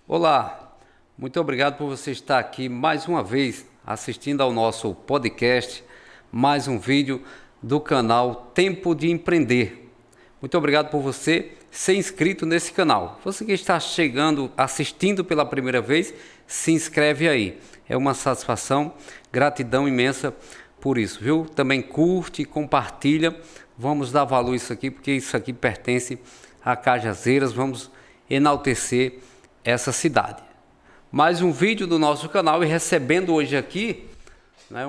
Olá, muito obrigado por você estar aqui mais uma vez assistindo ao nosso podcast, mais um vídeo do canal Tempo de Empreender. Muito obrigado por você ser inscrito nesse canal. Você que está chegando, assistindo pela primeira vez, se inscreve aí. É uma satisfação, gratidão imensa por isso, viu? Também curte, compartilha. Vamos dar valor a isso aqui, porque isso aqui pertence a Cajazeiras. Vamos enaltecer essa cidade. Mais um vídeo do nosso canal e recebendo hoje aqui, né,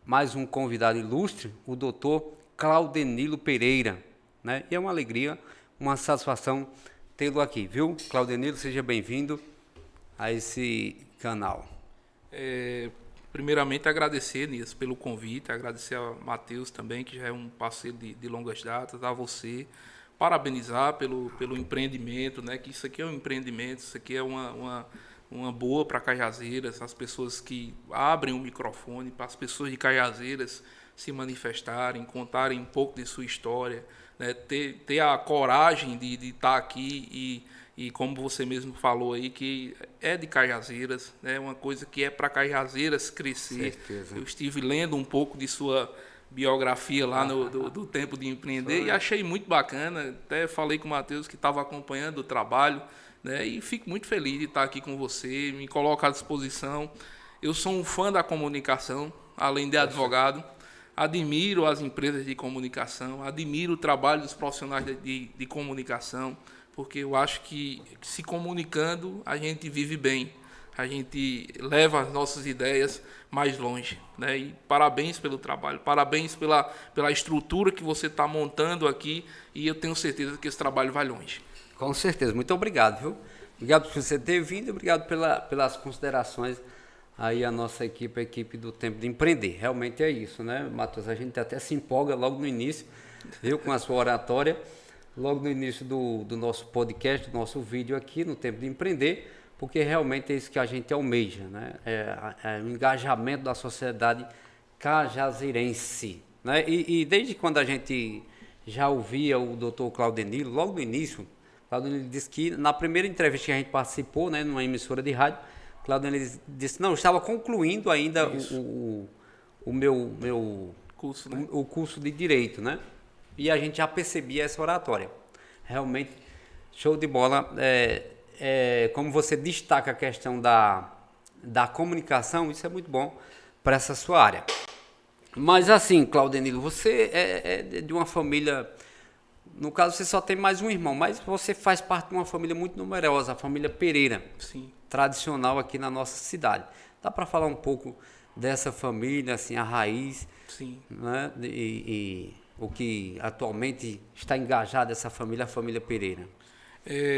mais um convidado ilustre, o doutor Claudenilo Pereira, né? E é uma alegria, uma satisfação tê-lo aqui, viu? Claudenilo, seja bem-vindo a esse canal. Primeiramente agradecer, Nias, pelo convite, agradecer a Matheus também, que já é um parceiro de longas datas, a você, parabenizar pelo empreendimento, né? Que isso aqui é um empreendimento, isso aqui é uma boa para Cajazeiras, as pessoas que abrem o microfone para as pessoas de Cajazeiras se manifestarem, contarem um pouco de sua história, né? Ter a coragem de estar aqui e como você mesmo falou aí, que é de Cajazeiras, né? Uma coisa que é para Cajazeiras crescer. Certeza. Eu estive lendo um pouco de sua biografia lá do Tempo de Empreender e achei muito bacana. Até falei com o Matheus que estava acompanhando o trabalho, né? E fico muito feliz de estar aqui com você, me coloco à disposição. Eu sou um fã da comunicação, além de advogado. Admiro as empresas de comunicação, admiro o trabalho dos profissionais de comunicação, porque eu acho que se comunicando a gente vive bem, a gente leva as nossas ideias mais longe, né? E parabéns pelo trabalho, parabéns pela estrutura que você está montando aqui, e eu tenho certeza que esse trabalho vai longe. Com certeza, muito obrigado, viu? Obrigado por você ter vindo, obrigado pelas considerações aí a nossa equipe, a equipe do Tempo de Empreender. Realmente é isso, né, Matheus? A gente até se empolga logo no início, viu, com a sua oratória, logo no início do nosso podcast, do nosso vídeo aqui no Tempo de Empreender, porque realmente é isso que a gente almeja, né? É o engajamento da sociedade cajazeirense, né? E desde quando a gente já ouvia o doutor Claudenilo, logo no início, Claudenilo disse que na primeira entrevista que a gente participou, né, numa emissora de rádio, Claudenilo disse, não, eu estava concluindo ainda o meu Curso, né? o curso de Direito, né? E a gente já percebia essa oratória. Realmente, show de bola. Como você destaca a questão da comunicação, isso é muito bom para essa sua área. Mas assim, Claudenilo, você é de uma família, no caso você só tem mais um irmão, mas você faz parte de uma família muito numerosa, a família Pereira. Sim. Tradicional aqui na nossa cidade. Dá para falar um pouco dessa família, assim, a raiz, Sim. né? E o que atualmente está engajado essa família, a família Pereira.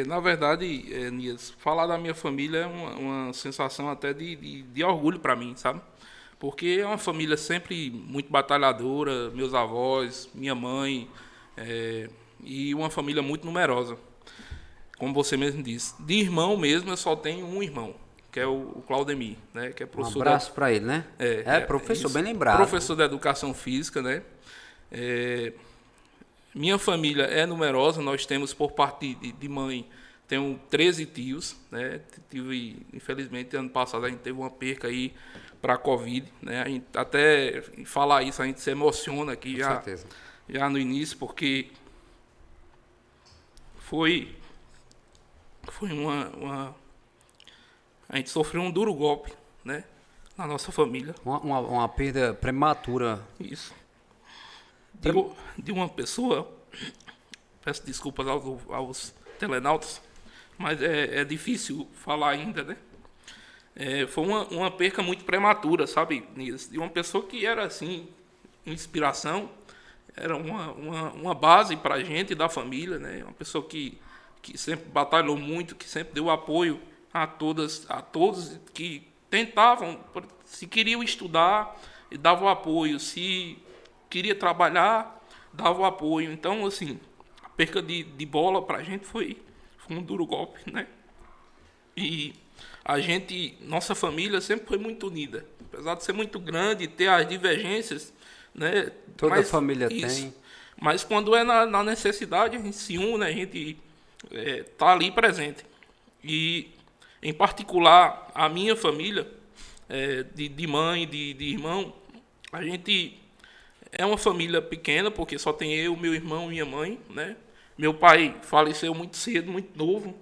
Na verdade, Nias, falar da minha família é uma sensação até de orgulho para mim, sabe? Porque é uma família sempre muito batalhadora, meus avós, minha mãe, e uma família muito numerosa. Como você mesmo disse, de irmão mesmo eu só tenho um irmão, que é o Claudemir, né? Que é professor. Um abraço para ele, né? Professor, isso, bem lembrado. Professor de Educação Física, né? Minha família é numerosa, nós temos por parte de mãe, tenho 13 tios, né? Infelizmente, ano passado a gente teve uma perca aí para a Covid, né? A gente, até falar isso, a gente se emociona aqui já no início, porque foi a gente sofreu um duro golpe, né, na nossa família. Uma perda prematura. Isso. De uma pessoa, peço desculpas aos telenautas, mas é difícil falar ainda, né? Foi uma perca muito prematura, sabe, de uma pessoa que era, assim, inspiração, era uma base para a gente da família, né? Uma pessoa que sempre batalhou muito, que sempre deu apoio a todos que tentavam, se queriam estudar, dava o apoio, se queria trabalhar, dava o apoio. Então, assim, a perca de bola para a gente foi um duro golpe, né? E nossa família sempre foi muito unida. Apesar de ser muito grande, ter as divergências, né? Toda família tem. Mas quando é na necessidade, a gente se une, a gente tá ali presente. E, em particular, a minha família, de mãe, de irmão, a gente é uma família pequena, porque só tem eu, meu irmão e minha mãe, né? Meu pai faleceu muito cedo, muito novo.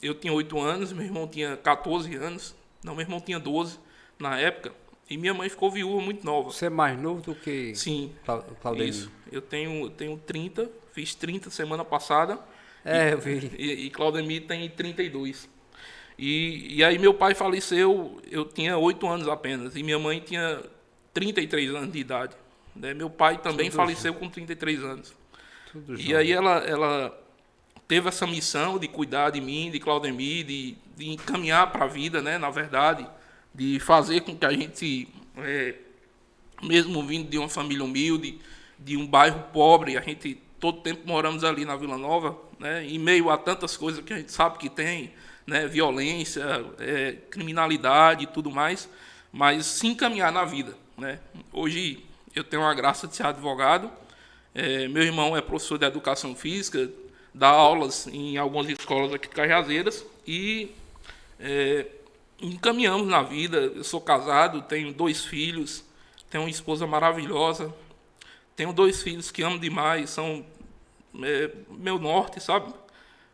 Eu tinha 8 anos, meu irmão tinha 14 anos. Não, meu irmão tinha 12 na época. E minha mãe ficou viúva muito nova. Você é mais novo do que Sim, Claudenilo? isso. Eu tenho 30, fiz 30 semana passada. Eu vi. E Claudemir tem 32. E aí meu pai faleceu, eu tinha 8 anos apenas. E minha mãe tinha 33 anos de idade. Né? Meu pai também faleceu com 33 anos. E aí ela teve essa missão de cuidar de mim, de Claudemir, de encaminhar para a vida, né? Na verdade, de fazer com que a gente, mesmo vindo de uma família humilde, de um bairro pobre, a gente todo tempo moramos ali na Vila Nova, né? Em meio a tantas coisas que a gente sabe que tem, né? Violência, criminalidade e tudo mais, mas se encaminhar na vida, né? Hoje eu tenho a graça de ser advogado. Meu irmão é professor de educação física, dá aulas em algumas escolas aqui de Cajazeiras e encaminhamos na vida. Eu sou casado, tenho 2 filhos, tenho uma esposa maravilhosa, tenho 2 filhos que amo demais, são meu norte, sabe?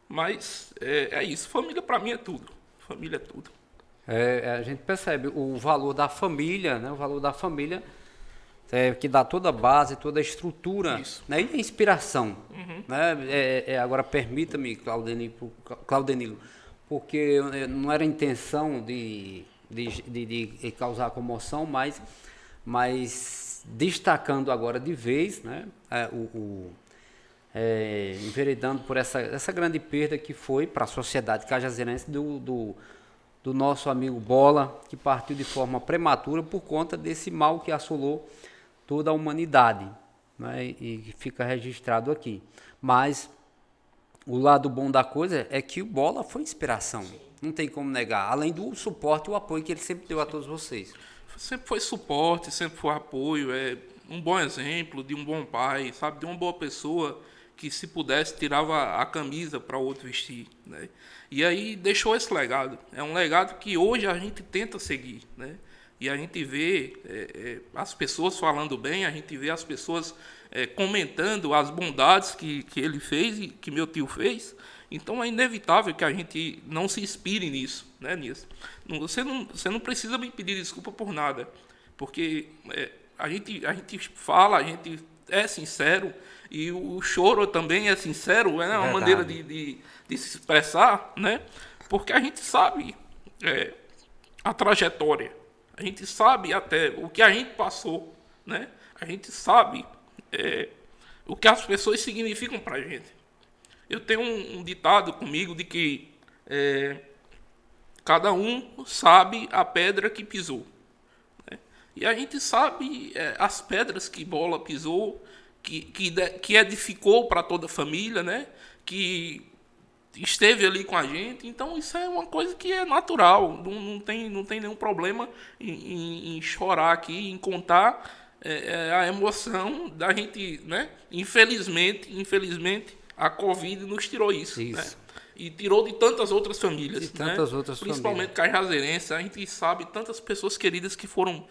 Mas é isso, família para mim é tudo, família é tudo. A gente percebe o valor da família, né? O valor da família que dá toda a base, toda a estrutura, né? E a inspiração. Né? Agora, permita-me, Claudenilo, porque não era a intenção de causar comoção, mas destacando agora de vez, né? Enveredando por essa grande perda que foi para a sociedade cajazeirense do nosso amigo Bola, que partiu de forma prematura por conta desse mal que assolou toda a humanidade, né? E fica registrado aqui. Mas o lado bom da coisa é que o Bola foi inspiração, não tem como negar, além do suporte e o apoio que ele sempre deu a todos vocês. Sempre foi suporte, sempre foi apoio, um bom exemplo de um bom pai, sabe, de uma boa pessoa que, se pudesse, tirava a camisa para o outro vestir, né? E aí deixou esse legado. É um legado que hoje a gente tenta seguir, né? E a gente vê as pessoas falando bem, a gente vê as pessoas comentando as bondades que ele fez e que meu tio fez. Então é inevitável que a gente não se inspire nisso, né, nisso. Você não precisa me pedir desculpa por nada, porque a gente fala, a gente é sincero, e o choro também é sincero, é uma maneira de se expressar, né? Porque a gente sabe a trajetória. A gente sabe até o que a gente passou, né? A gente sabe o que as pessoas significam para a gente. Eu tenho um ditado comigo de que cada um sabe a pedra que pisou, né? E a gente sabe as pedras que Bola pisou, que edificou para toda a família, né? Que esteve ali com a gente. Então isso é uma coisa que é natural, não tem nenhum problema em chorar aqui, em contar a emoção da gente, né? Infelizmente a Covid nos tirou isso. Né? E tirou de tantas outras famílias, principalmente cajazeirense. A gente sabe tantas pessoas queridas que foram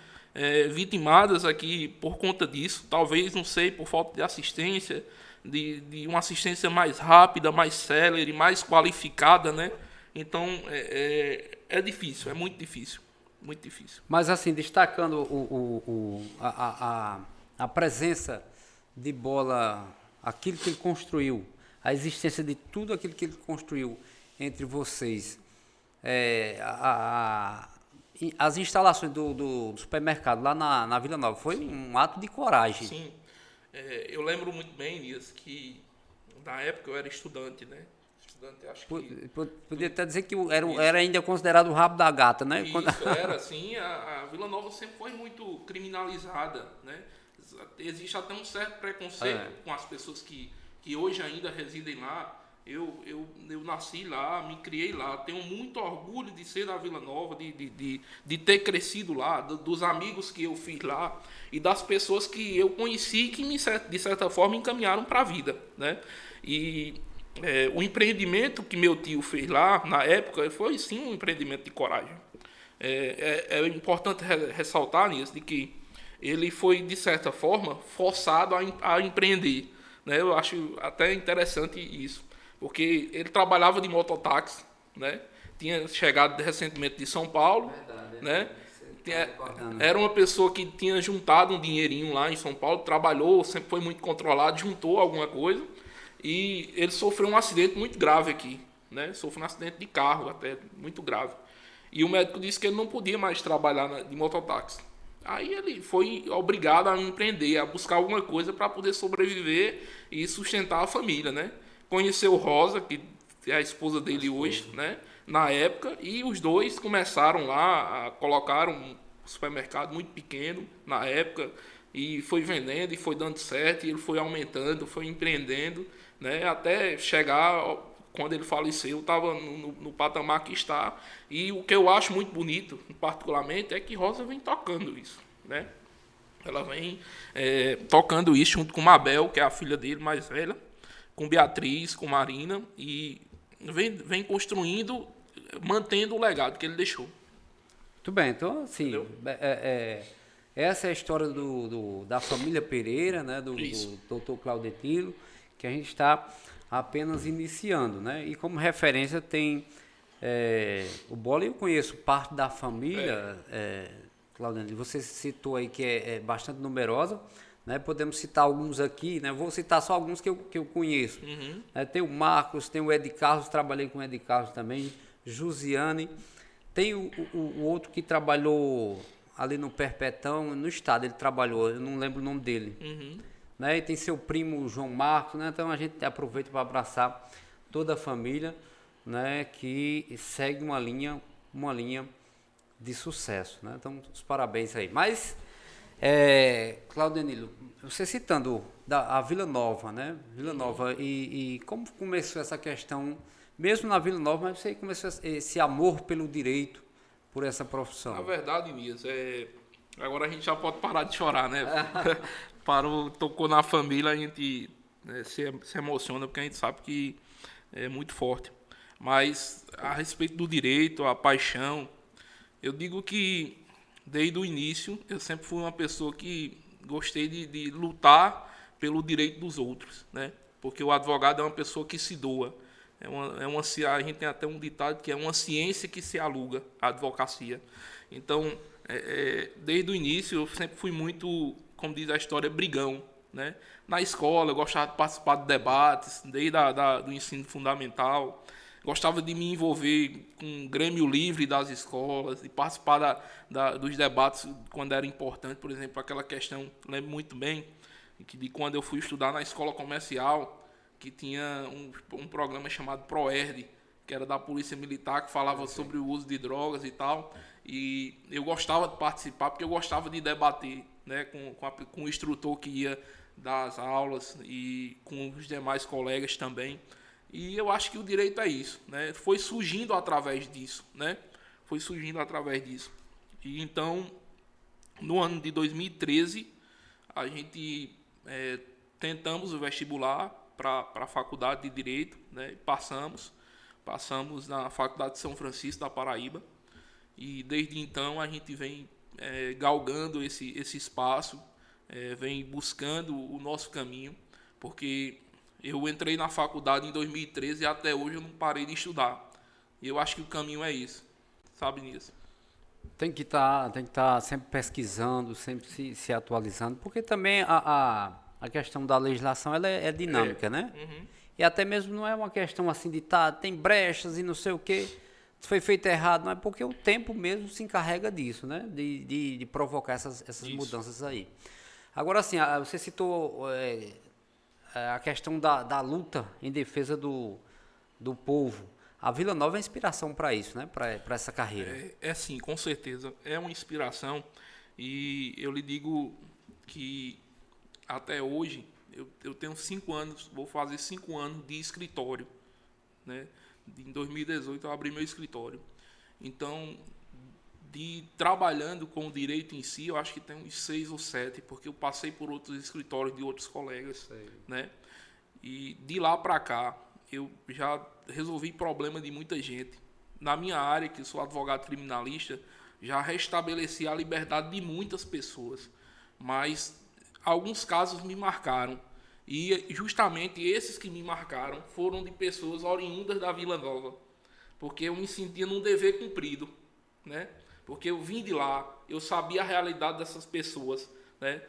vitimadas aqui por conta disso, talvez, não sei, por falta de assistência, de uma assistência mais rápida, mais célere, mais qualificada, né? Então, é difícil, é muito difícil, muito difícil. Mas, assim, destacando a presença de Bola, aquilo que ele construiu, a existência de tudo aquilo que ele construiu entre vocês, as instalações do supermercado lá na Vila Nova, foi um ato de coragem. Sim. Eu lembro muito bem disso, que na época eu era estudante, né? Acho que... Podia até dizer que era ainda considerado o rabo da gata, né? Isso, era assim. A Vila Nova sempre foi muito criminalizada, né? Existe até um certo preconceito com as pessoas que hoje ainda residem lá. Eu nasci lá, me criei lá, tenho muito orgulho de ser da Vila Nova, de ter crescido lá, dos amigos que eu fiz lá e das pessoas que eu conheci que, de certa forma, encaminharam para a vida, né? E o empreendimento que meu tio fez lá, na época, foi sim um empreendimento de coragem. É importante ressaltar nisso, de que ele foi, de certa forma, forçado a empreender, né? Eu acho até interessante isso. Porque ele trabalhava de mototáxi, né? Tinha chegado recentemente de São Paulo, verdade, né? Era uma pessoa que tinha juntado um dinheirinho lá em São Paulo, trabalhou, sempre foi muito controlado, juntou alguma coisa e ele sofreu um acidente muito grave aqui, né? Sofreu um acidente de carro até muito grave. E o médico disse que ele não podia mais trabalhar de mototáxi. Aí ele foi obrigado a empreender, a buscar alguma coisa para poder sobreviver e sustentar a família, né? Conheceu Rosa, que é a esposa dele hoje, né? Na época, e os dois começaram lá, colocaram um supermercado muito pequeno na época, e foi vendendo, e foi dando certo, e ele foi aumentando, foi empreendendo, né? Até chegar, quando ele faleceu, estava no patamar que está. E o que eu acho muito bonito, particularmente, é que Rosa vem tocando isso, né? Ela vem tocando isso junto com Mabel, que é a filha dele mais velha, com Beatriz, com Marina, e vem construindo, mantendo o legado que ele deixou. Muito bem, então, assim, essa é a história da família Pereira, né, do Dr. Claudetilo, que a gente está apenas iniciando, né? E como referência tem o Bola. Eu conheço parte da família, Claudetilo, você citou aí que é bastante numerosa, né? Podemos citar alguns aqui, né? Vou citar só alguns que eu conheço. Uhum. Tem o Marcos, tem o Ed Carlos, trabalhei com o Ed Carlos também, Josiane, tem o outro que trabalhou ali no Perpetão, no estado ele trabalhou, eu não lembro o nome dele. Uhum. Né? E tem seu primo João Marcos, né? Então a gente aproveita para abraçar toda a família, né? Que segue uma linha de sucesso, né? Então, os parabéns aí. Mas, Claudenilo, você citando a Vila Nova, né? Vila Nova, e como começou essa questão, mesmo na Vila Nova, mas você começou esse amor pelo direito, por essa profissão? Na verdade, Mias, agora a gente já pode parar de chorar, né? Tocou na família, a gente se emociona, porque a gente sabe que é muito forte. Mas, a respeito do direito, a paixão, eu digo que, desde o início, eu sempre fui uma pessoa que gostei de lutar pelo direito dos outros, né? Porque o advogado é uma pessoa que se doa. A gente tem até um ditado que é uma ciência que se aluga, a advocacia. Então, desde o início, eu sempre fui muito, como diz a história, brigão, né? Na escola, eu gostava de participar de debates, desde do ensino fundamental. Gostava de me envolver com o Grêmio Livre das escolas, de participar dos debates quando era importante. Por exemplo, aquela questão, lembro muito bem, de quando eu fui estudar na escola comercial, que tinha um programa chamado ProERD, que era da Polícia Militar, que falava sobre o uso de drogas e tal. E eu gostava de participar, porque eu gostava de debater, né, com o instrutor que ia dar as aulas e com os demais colegas também. E eu acho que o direito é isso, né? Foi surgindo através disso, né? Foi surgindo através disso. E então, no ano de 2013, a gente tentamos o vestibular para a Faculdade de Direito, né? Passamos na Faculdade de São Francisco da Paraíba. E desde então a gente vem galgando esse espaço, vem buscando o nosso caminho, porque eu entrei na faculdade em 2013 e até hoje eu não parei de estudar. E eu acho que o caminho é isso, sabe nisso. Tem que estar sempre pesquisando, sempre se atualizando, porque também a questão da legislação ela é dinâmica, né? Uhum. E até mesmo não é uma questão assim de tem brechas e não sei o quê, foi feito errado, não é porque o tempo mesmo se encarrega disso, né? De provocar essas mudanças aí. Agora, assim, você citou a questão da luta em defesa do povo. A Vila Nova é inspiração para isso, né? Para essa carreira. Sim, com certeza. É uma inspiração. E eu lhe digo que até hoje eu tenho 5 anos, vou fazer 5 anos de escritório, né? Em 2018 eu abri meu escritório. Então, trabalhando com o direito em si, eu acho que tem uns 6 ou 7, porque eu passei por outros escritórios de outros colegas, né? E de lá para cá, eu já resolvi problema de muita gente. Na minha área, que eu sou advogado criminalista, já restabeleci a liberdade de muitas pessoas. Mas alguns casos me marcaram. E justamente esses que me marcaram foram de pessoas oriundas da Vila Nova. Porque eu me sentia num dever cumprido, né? Porque eu vim de lá, eu sabia a realidade dessas pessoas, né?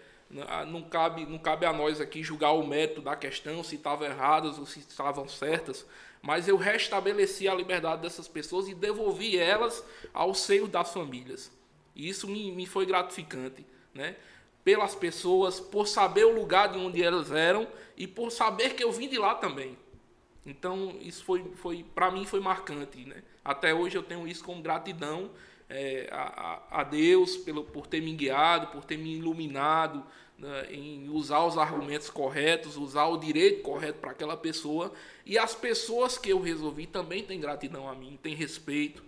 Não cabe a nós aqui julgar o mérito da questão, se estavam erradas ou se estavam certas, mas eu restabeleci a liberdade dessas pessoas e devolvi elas ao seio das famílias. E isso me foi gratificante, né? Pelas pessoas, por saber o lugar de onde elas eram e por saber que eu vim de lá também. Então, isso foi para mim foi marcante, né? Até hoje eu tenho isso como gratidão a Deus por ter me guiado, por ter me iluminado, né, em usar os argumentos corretos, usar o direito correto para aquela pessoa. E as pessoas que eu resolvi também têm gratidão a mim, têm respeito,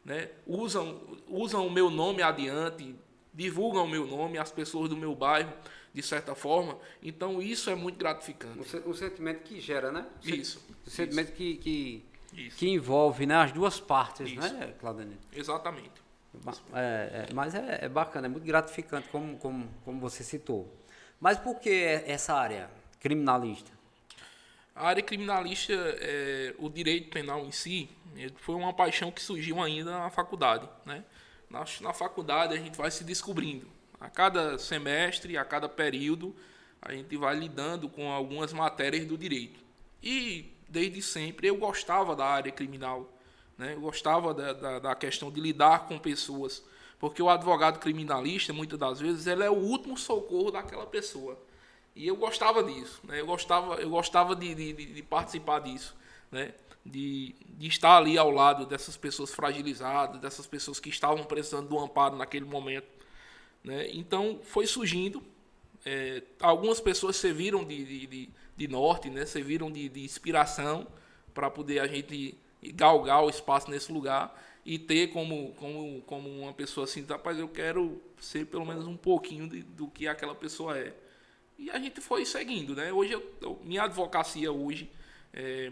né? Usam o meu nome adiante, divulgam o meu nome, as pessoas do meu bairro, de certa forma. Então, isso é muito gratificante. O sentimento que gera, né? Isso. O sentimento que Isso. envolve, né, as duas partes, Isso. né, Claudenito? Exatamente. Mas é bacana, é muito gratificante, como você citou. Mas por que essa área criminalista? A área criminalista, o direito penal em si, foi uma paixão que surgiu ainda na faculdade, né? Na faculdade a gente vai se descobrindo. A cada semestre, a cada período, a gente vai lidando com algumas matérias do direito. E, desde sempre, eu gostava da área criminal, né? Eu gostava da questão de lidar com pessoas. Porque o advogado criminalista, muitas das vezes, ele é o último socorro daquela pessoa. E eu gostava disso, né? Eu gostava de participar disso, né? De estar ali ao lado dessas pessoas fragilizadas, dessas pessoas que estavam precisando do amparo naquele momento, né? Então, foi surgindo. Algumas pessoas serviram de norte, né? Serviram de inspiração para poder a gente galgar o espaço nesse lugar e ter como uma pessoa assim, rapaz, eu quero ser pelo menos um pouquinho do que aquela pessoa é. E a gente foi seguindo, né? Hoje, minha advocacia hoje,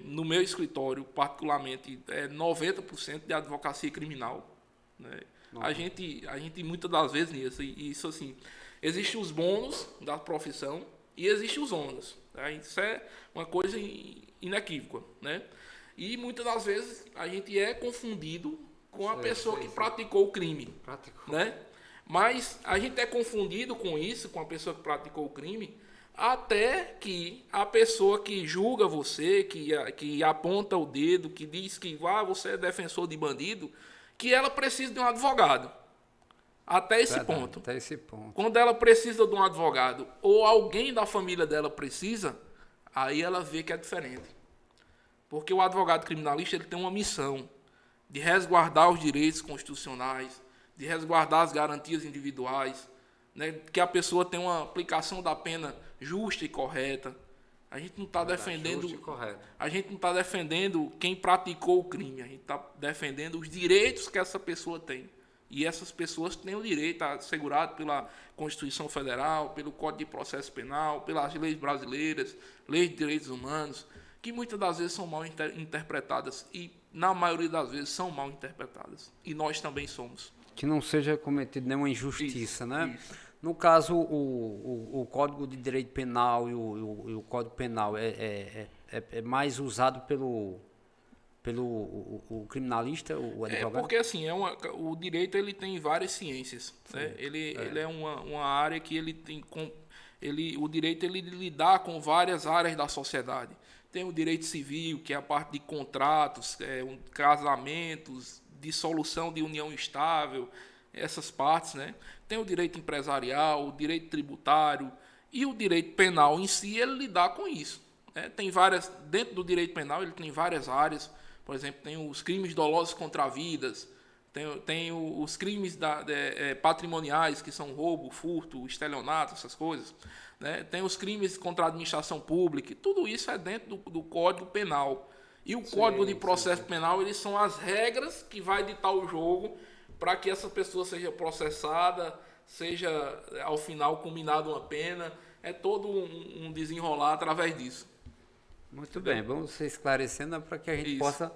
no meu escritório, particularmente, é 90% de advocacia criminal, né? A gente muitas das vezes, isso assim, existem os bônus da profissão e existem os ônus. Né? Isso é uma coisa inequívoca, né? E muitas das vezes a gente é confundido com a pessoa que praticou o crime, né? Mas a gente é confundido com isso, com a pessoa que praticou o crime, até que a pessoa que julga você, que aponta o dedo, que diz que você é defensor de bandido, que ela precisa de um advogado. Até esse ponto. Até esse ponto. Quando ela precisa de um advogado, ou alguém da família dela precisa, aí ela vê que é diferente. Porque o advogado criminalista ele tem uma missão de resguardar os direitos constitucionais, de resguardar as garantias individuais, né, que a pessoa tenha uma aplicação da pena justa e correta. A gente não está defendendo, a gente não está defendendo quem praticou o crime, a gente está defendendo os direitos que essa pessoa tem. E essas pessoas têm o direito assegurado pela Constituição Federal, pelo Código de Processo Penal, pelas leis brasileiras, leis de direitos humanos, que muitas das vezes são mal interpretadas e, na maioria das vezes, são mal interpretadas. E nós também somos. Que não seja cometida nenhuma injustiça, Isso, né? Isso. No caso, o Código de Direito Penal e o Código Penal é mais usado pelo criminalista, o advogado? Porque assim, o direito ele tem várias ciências. Né? Ele é uma área que ele tem... o direito ele lidar com várias áreas da sociedade. Tem o direito civil, que é a parte de contratos, casamentos, dissolução de união estável, essas partes, né? Tem o direito empresarial, o direito tributário e o direito penal em si, ele lidar com isso. Né? Dentro do direito penal ele tem várias áreas. Por exemplo, tem os crimes dolosos contra vidas, tem os crimes patrimoniais, que são roubo, furto, estelionato, essas coisas. Né? Tem os crimes contra a administração pública, tudo isso é dentro do Código Penal. E o Código de Processo Penal, eles são as regras que vai ditar o jogo para que essa pessoa seja processada, seja ao final combinada uma pena. É todo um desenrolar através disso. Muito bem, vamos ser esclarecendo para que a gente possa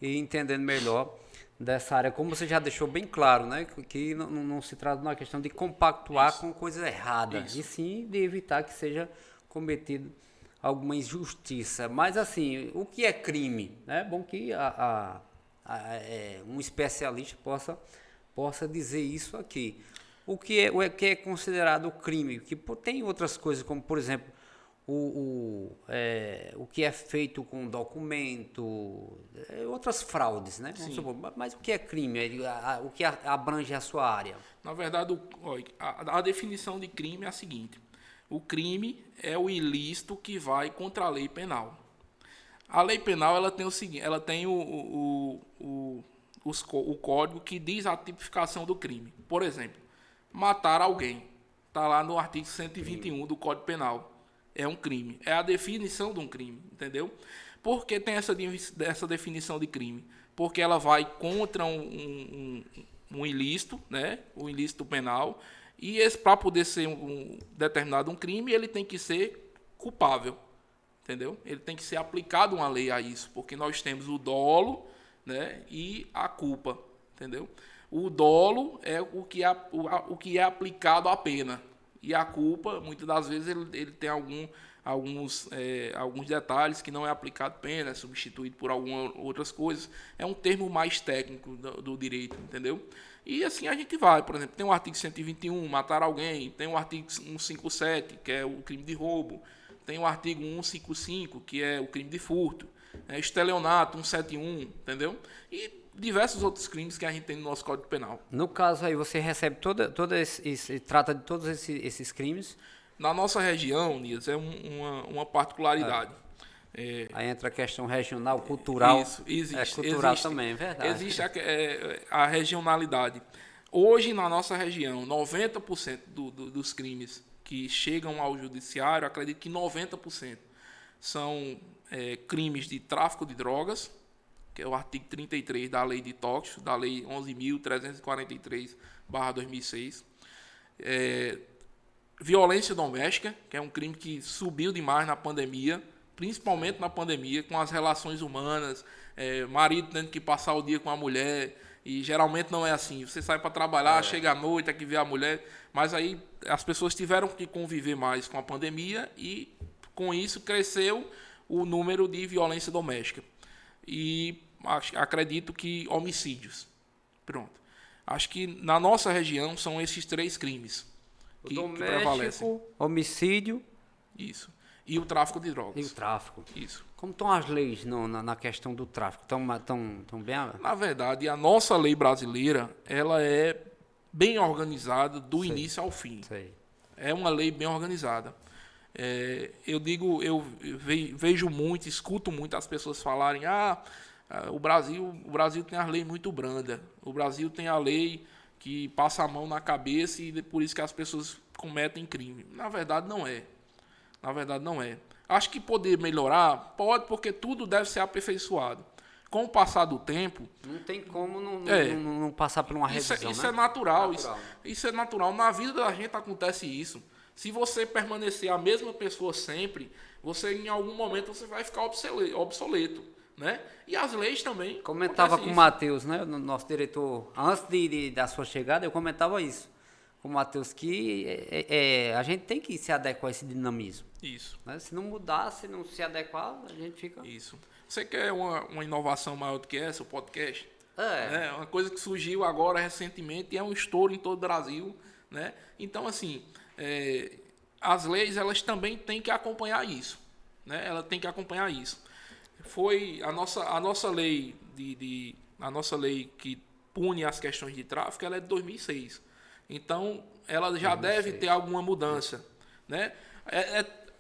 ir entendendo melhor dessa área, como você já deixou bem claro, né? Que não se trata de uma questão de compactuar com coisa errada, e sim de evitar que seja cometido alguma injustiça. Mas assim, o que é crime? É bom que um especialista possa dizer isso aqui. O que é considerado crime? Que tem outras coisas, como por exemplo, o que é feito com documento, outras fraudes, né? Vamos supor, mas o que é crime? O que abrange a sua área? Na verdade, a definição de crime é a seguinte: o crime é o ilícito que vai contra a lei penal. A lei penal ela tem o seguinte, ela tem o código que diz a tipificação do crime. Por exemplo, matar alguém. Está lá no artigo 121 do Código Penal. É um crime. É a definição de um crime, entendeu? Por que tem essa definição de crime? Porque ela vai contra um ilícito, né? O ilícito penal. E para poder ser determinado um crime, ele tem que ser culpável, entendeu? Ele tem que ser aplicado uma lei a isso, porque nós temos o dolo, né? E a culpa, entendeu? O dolo é o que é aplicado à pena. E a culpa, muitas das vezes, ele tem alguns detalhes que não é aplicado pena, é substituído por algumas outras coisas. É um termo mais técnico do direito, entendeu? E assim a gente vai. Por exemplo, tem o artigo 121, matar alguém. Tem o artigo 157, que é o crime de roubo. Tem o artigo 155, que é o crime de furto. Estelionato, 171, entendeu? E diversos outros crimes que a gente tem no nosso Código Penal. No caso aí, você recebe trata de todos esses crimes? Na nossa região, Nias, é uma particularidade. Aí entra a questão regional, cultural. Isso, existe. Cultural também, é verdade. Existe a regionalidade. Hoje, na nossa região, 90% dos crimes que chegam ao judiciário, acredito que 90% são crimes de tráfico de drogas, que é o artigo 33 da Lei de Tóxicos, da Lei 11.343/2006. Violência doméstica, que é um crime que subiu demais na pandemia, principalmente na pandemia, com as relações humanas, marido tendo que passar o dia com a mulher, e geralmente não é assim. Você sai para trabalhar, chega à noite, tem que ver a mulher, mas aí as pessoas tiveram que conviver mais com a pandemia e, com isso, cresceu o número de violência doméstica. E acredito que homicídios. Pronto. Acho que na nossa região são esses 3 crimes que prevalecem. Homicídio. Isso. E o tráfico de drogas. E o tráfico. Isso. Como estão as leis na questão do tráfico? Estão bem? Na verdade, a nossa lei brasileira, ela é bem organizada do início ao fim. Sei. É uma lei bem organizada. Eu vejo muito, escuto muito as pessoas falarem: o Brasil tem as leis muito brandas. O Brasil tem a lei que passa a mão na cabeça e por isso que as pessoas cometem crime. Na verdade, não é. Acho que poder melhorar, pode, porque tudo deve ser aperfeiçoado. Com o passar do tempo... Não tem como não passar por uma revisão, Isso né? é natural. Isso é natural. Na vida da gente acontece isso. Se você permanecer a mesma pessoa sempre, você em algum momento você vai ficar obsoleto, né? E as leis também. Comentava com o Matheus, né? Nosso diretor, antes da sua chegada, eu comentava isso com o Matheus, que a gente tem que se adequar a esse dinamismo. Isso. Né? Se não mudar, se não se adequar, a gente fica... Isso. Você quer uma inovação maior do que essa, o podcast? É uma coisa que surgiu agora recentemente e é um estouro em todo o Brasil, né? Então, assim... as leis, elas também têm que acompanhar isso, né? Ela tem que acompanhar isso. Foi a nossa lei a nossa lei que pune as questões de tráfico, ela é de 2006. Então, ela já 2006. Deve ter alguma mudança, né?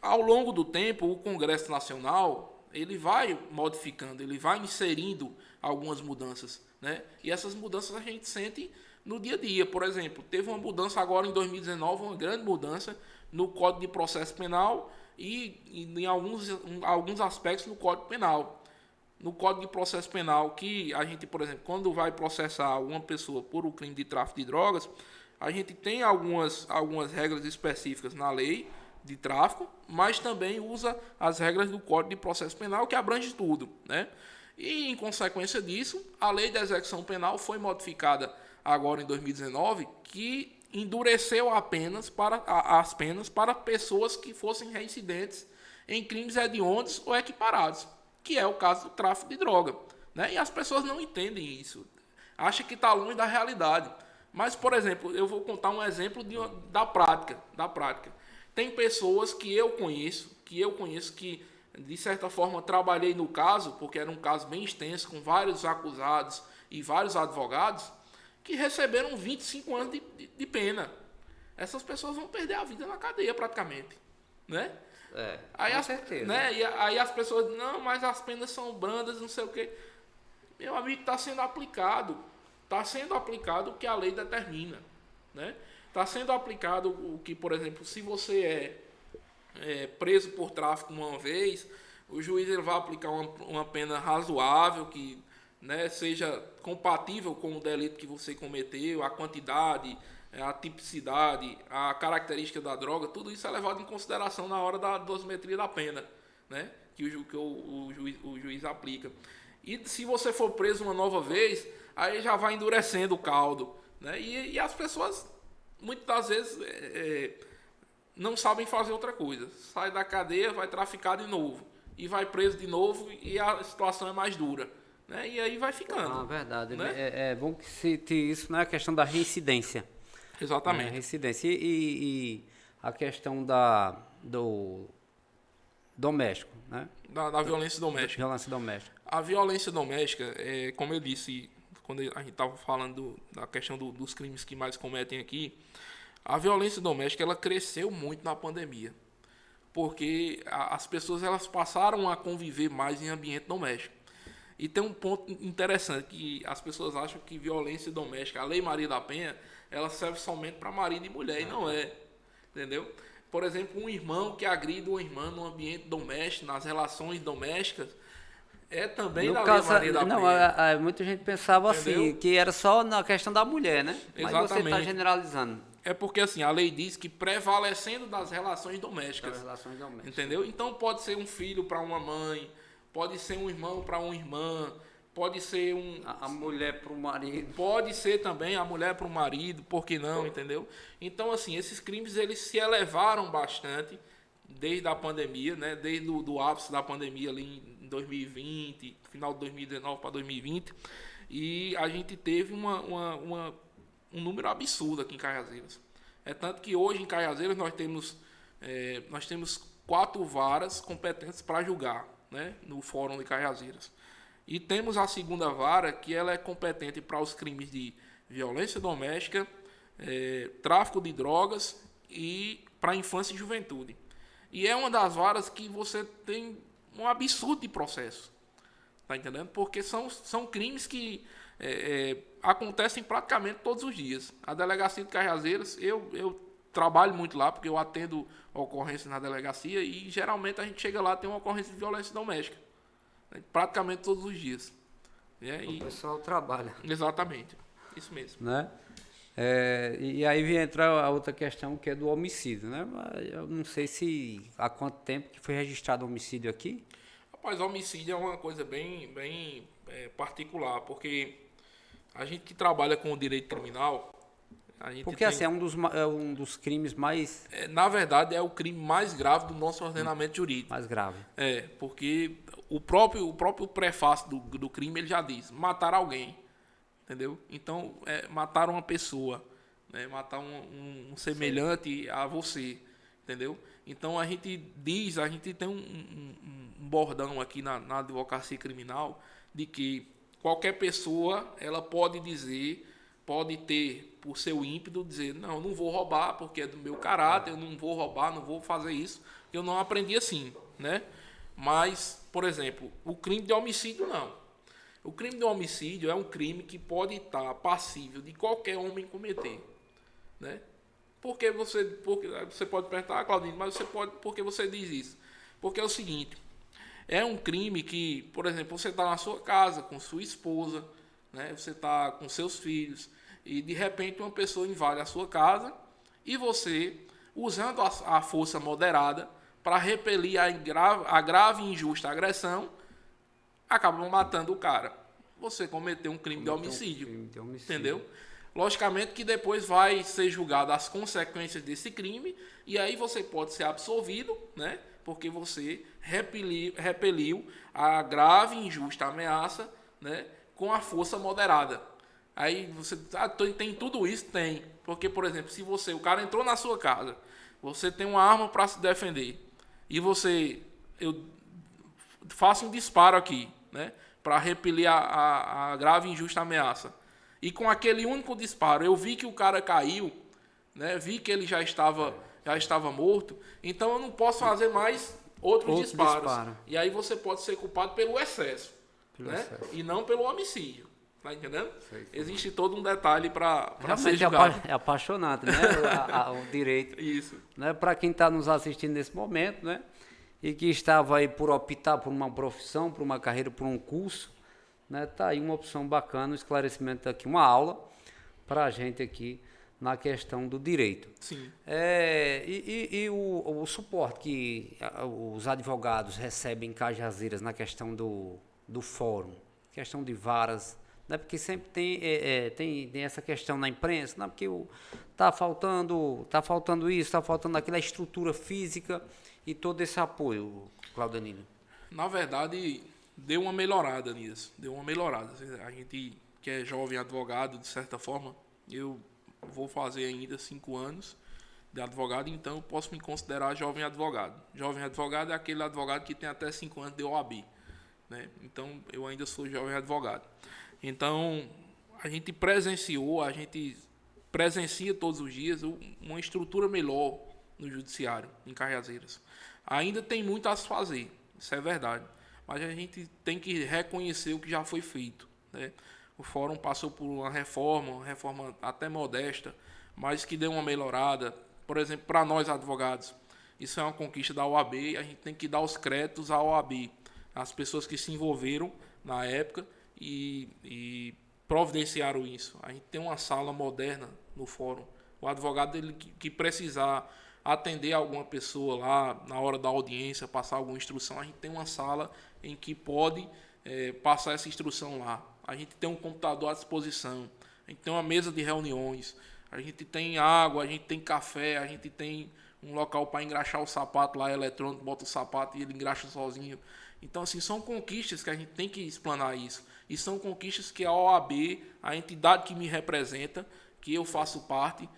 Ao longo do tempo, o Congresso Nacional, ele vai modificando, ele vai inserindo algumas mudanças, né? E essas mudanças a gente sente no dia a dia. Por exemplo, teve uma mudança agora em 2019, uma grande mudança no Código de Processo Penal e em alguns aspectos no Código Penal. no Código de Processo Penal, que a gente, por exemplo, quando vai processar uma pessoa por um crime de tráfico de drogas, a gente tem algumas regras específicas na lei de tráfico, mas também usa as regras do Código de Processo Penal, que abrange tudo, né? E, em consequência disso, a lei da execução penal foi modificada agora em 2019, que endureceu as penas para pessoas que fossem reincidentes em crimes hediondos ou equiparados, que é o caso do tráfico de droga, né? E as pessoas não entendem isso, acham que está longe da realidade. Mas, por exemplo, eu vou contar um exemplo da prática. Tem pessoas que eu conheço que, de certa forma, trabalhei no caso, porque era um caso bem extenso, com vários acusados e vários advogados, que receberam 25 anos de pena. Essas pessoas vão perder a vida na cadeia, praticamente, né? Com certeza. Né? E aí as pessoas, não, mas as penas são brandas, não sei o quê. Meu amigo, está sendo aplicado o que a lei determina, né? Está sendo aplicado o que, por exemplo, se você é preso por tráfico uma vez, o juiz ele vai aplicar uma pena razoável, que, né, seja compatível com o delito que você cometeu, a quantidade, a tipicidade, a característica da droga, tudo isso é levado em consideração na hora da dosimetria da pena, né, que o juiz aplica. E se você for preso uma nova vez, aí já vai endurecendo o caldo, né? E as pessoas, muitas das vezes, não sabem fazer outra coisa. Sai da cadeia, vai traficar de novo. E vai preso de novo e a situação é mais dura, né? E aí vai ficando. Verdade. Né? É bom que cite isso, né? A questão da reincidência. Exatamente. Reincidência. E a questão do doméstico, né? Da violência doméstica. Violência doméstica. A violência doméstica, como eu disse, quando a gente estava falando da questão dos crimes que mais cometem aqui, a violência doméstica ela cresceu muito na pandemia, porque as pessoas elas passaram a conviver mais em ambiente doméstico. E tem um ponto interessante, que as pessoas acham que violência doméstica, a Lei Maria da Penha, ela serve somente para marido e mulher, e não é, entendeu? Por exemplo, um irmão que agride uma irmã no ambiente doméstico, nas relações domésticas, é também No da caso, Lei Maria da Penha. muita gente pensava Entendeu? assim, que era só na questão da mulher, né? Mas você está Exatamente. generalizando. É porque assim, a lei diz que prevalecendo das relações domésticas. Das relações domésticas. Entendeu? Então pode ser um filho para uma mãe, pode ser um irmão para uma irmã, pode ser a mulher para o marido. Pode ser também a mulher para o marido, por que não, entendeu? Então, assim, esses crimes eles se elevaram bastante desde a pandemia, né? Desde o ápice da pandemia ali em 2020, final de 2019 para 2020, e a gente teve um número absurdo aqui em Cajazeiras. É tanto que hoje em Cajazeiras nós temos 4 varas competentes para julgar, né? No Fórum de Cajazeiras. E temos a segunda vara, que ela é competente para os crimes de violência doméstica, tráfico de drogas e para infância e juventude. E é uma das varas que você tem um absurdo de processo. Tá entendendo? Porque são crimes que acontecem praticamente todos os dias. A delegacia de Cajazeiras, eu trabalho muito lá, porque eu atendo ocorrências na delegacia e geralmente a gente chega lá e tem uma ocorrência de violência doméstica. Praticamente todos os dias. Né? O pessoal trabalha. Exatamente. Isso mesmo. Né? E aí vem entrar a outra questão, que é do homicídio, né? Eu não sei se há quanto tempo que foi registrado o homicídio aqui. Rapaz, homicídio é uma coisa bem particular, porque a gente que trabalha com o direito criminal, porque assim, é um dos crimes mais... na verdade, é o crime mais grave do nosso ordenamento jurídico. Mais grave. Porque o próprio prefácio do crime ele já diz, matar alguém. Entendeu? Então, matar uma pessoa, né? Matar um semelhante a você, entendeu? Então, a gente tem um bordão aqui na advocacia criminal de que qualquer pessoa, ela pode ter, por seu ímpeto, dizer, não, eu não vou roubar porque é do meu caráter, eu não vou roubar, não vou fazer isso, eu não aprendi assim, né? Mas, por exemplo, o crime de homicídio, não. O crime de homicídio é um crime que pode estar passível de qualquer homem cometer, né? Porque você pode perguntar, Claudinho, mas por que você diz isso? Porque é o seguinte, É um crime que, por exemplo, você está na sua casa com sua esposa, né? Você está com seus filhos e de repente uma pessoa invade a sua casa e você, usando a força moderada para repelir a grave e injusta agressão, acaba matando o cara. Você cometeu um crime de homicídio, entendeu? Logicamente que depois vai ser julgado as consequências desse crime e aí você pode ser absolvido, né? Porque você repeliu a grave e injusta ameaça, né? Com a força moderada. Aí você tem tudo isso? Tem. Porque, por exemplo, se o cara entrou na sua casa, você tem uma arma para se defender e eu faço um disparo aqui, né? Para repelir a grave e injusta ameaça. E com aquele único disparo, eu vi que o cara caiu, né? Vi que ele já estava morto, então eu não posso fazer mais outros disparos. E aí você pode ser culpado pelo excesso, né? E não pelo homicídio. Tá entendendo? Sei. Existe todo um detalhe para ser julgado. É apaixonante, né? O direito. Isso. Né? Para quem está nos assistindo nesse momento, né? E que estava aí por optar por uma profissão, por uma carreira, por um curso, né? Tá aí uma opção bacana, um esclarecimento aqui, uma aula para a gente aqui na questão do direito. Sim. E o suporte que os advogados recebem em Cajazeiras na questão do fórum, questão de varas, né? Porque sempre tem essa questão na imprensa, não, porque tá faltando isso, está faltando aquilo, a estrutura física e todo esse apoio, Claudanino. Na verdade, deu uma melhorada nisso, deu uma melhorada. A gente que é jovem advogado, de certa forma, eu vou fazer ainda 5 anos de advogado, então eu posso me considerar jovem advogado. Jovem advogado é aquele advogado que tem até 5 anos de OAB, né? Então, eu ainda sou jovem advogado. Então, a gente presencia todos os dias uma estrutura melhor no judiciário, em Cajazeiras. Ainda tem muito a se fazer, isso é verdade. Mas a gente tem que reconhecer o que já foi feito, né? O fórum passou por uma reforma até modesta, mas que deu uma melhorada. Por exemplo, para nós advogados, isso é uma conquista da OAB, a gente tem que dar os créditos à OAB, às pessoas que se envolveram na época e providenciaram isso. A gente tem uma sala moderna no fórum. O advogado ele que precisar atender alguma pessoa lá na hora da audiência, passar alguma instrução, a gente tem uma sala em que pode passar essa instrução lá. A gente tem um computador à disposição, a gente tem uma mesa de reuniões, a gente tem água, a gente tem café, a gente tem um local para engraxar o sapato lá eletrônico, bota o sapato e ele engraxa sozinho. Então, assim, são conquistas que a gente tem que explanar isso. E são conquistas que a OAB, a entidade que me representa, que eu faço parte,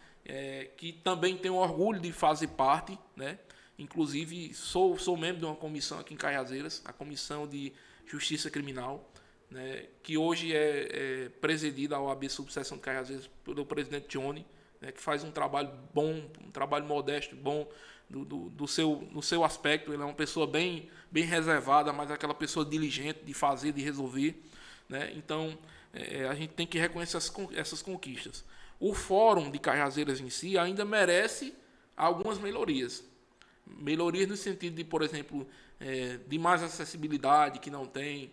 que também tenho orgulho de fazer parte, né? Inclusive, sou membro de uma comissão aqui em Cajazeiras, a Comissão de Justiça Criminal, né? Que hoje é presidida a OAB Subseção de Cajazeiras pelo presidente Johnny, né? Que faz um trabalho bom, um trabalho modesto, bom, no seu aspecto. Ele é uma pessoa bem reservada, mas aquela pessoa diligente de fazer, de resolver, né? Então, a gente tem que reconhecer essas conquistas. O Fórum de Cajazeiras em si ainda merece algumas melhorias. Melhorias no sentido de, por exemplo, de mais acessibilidade, que não tem,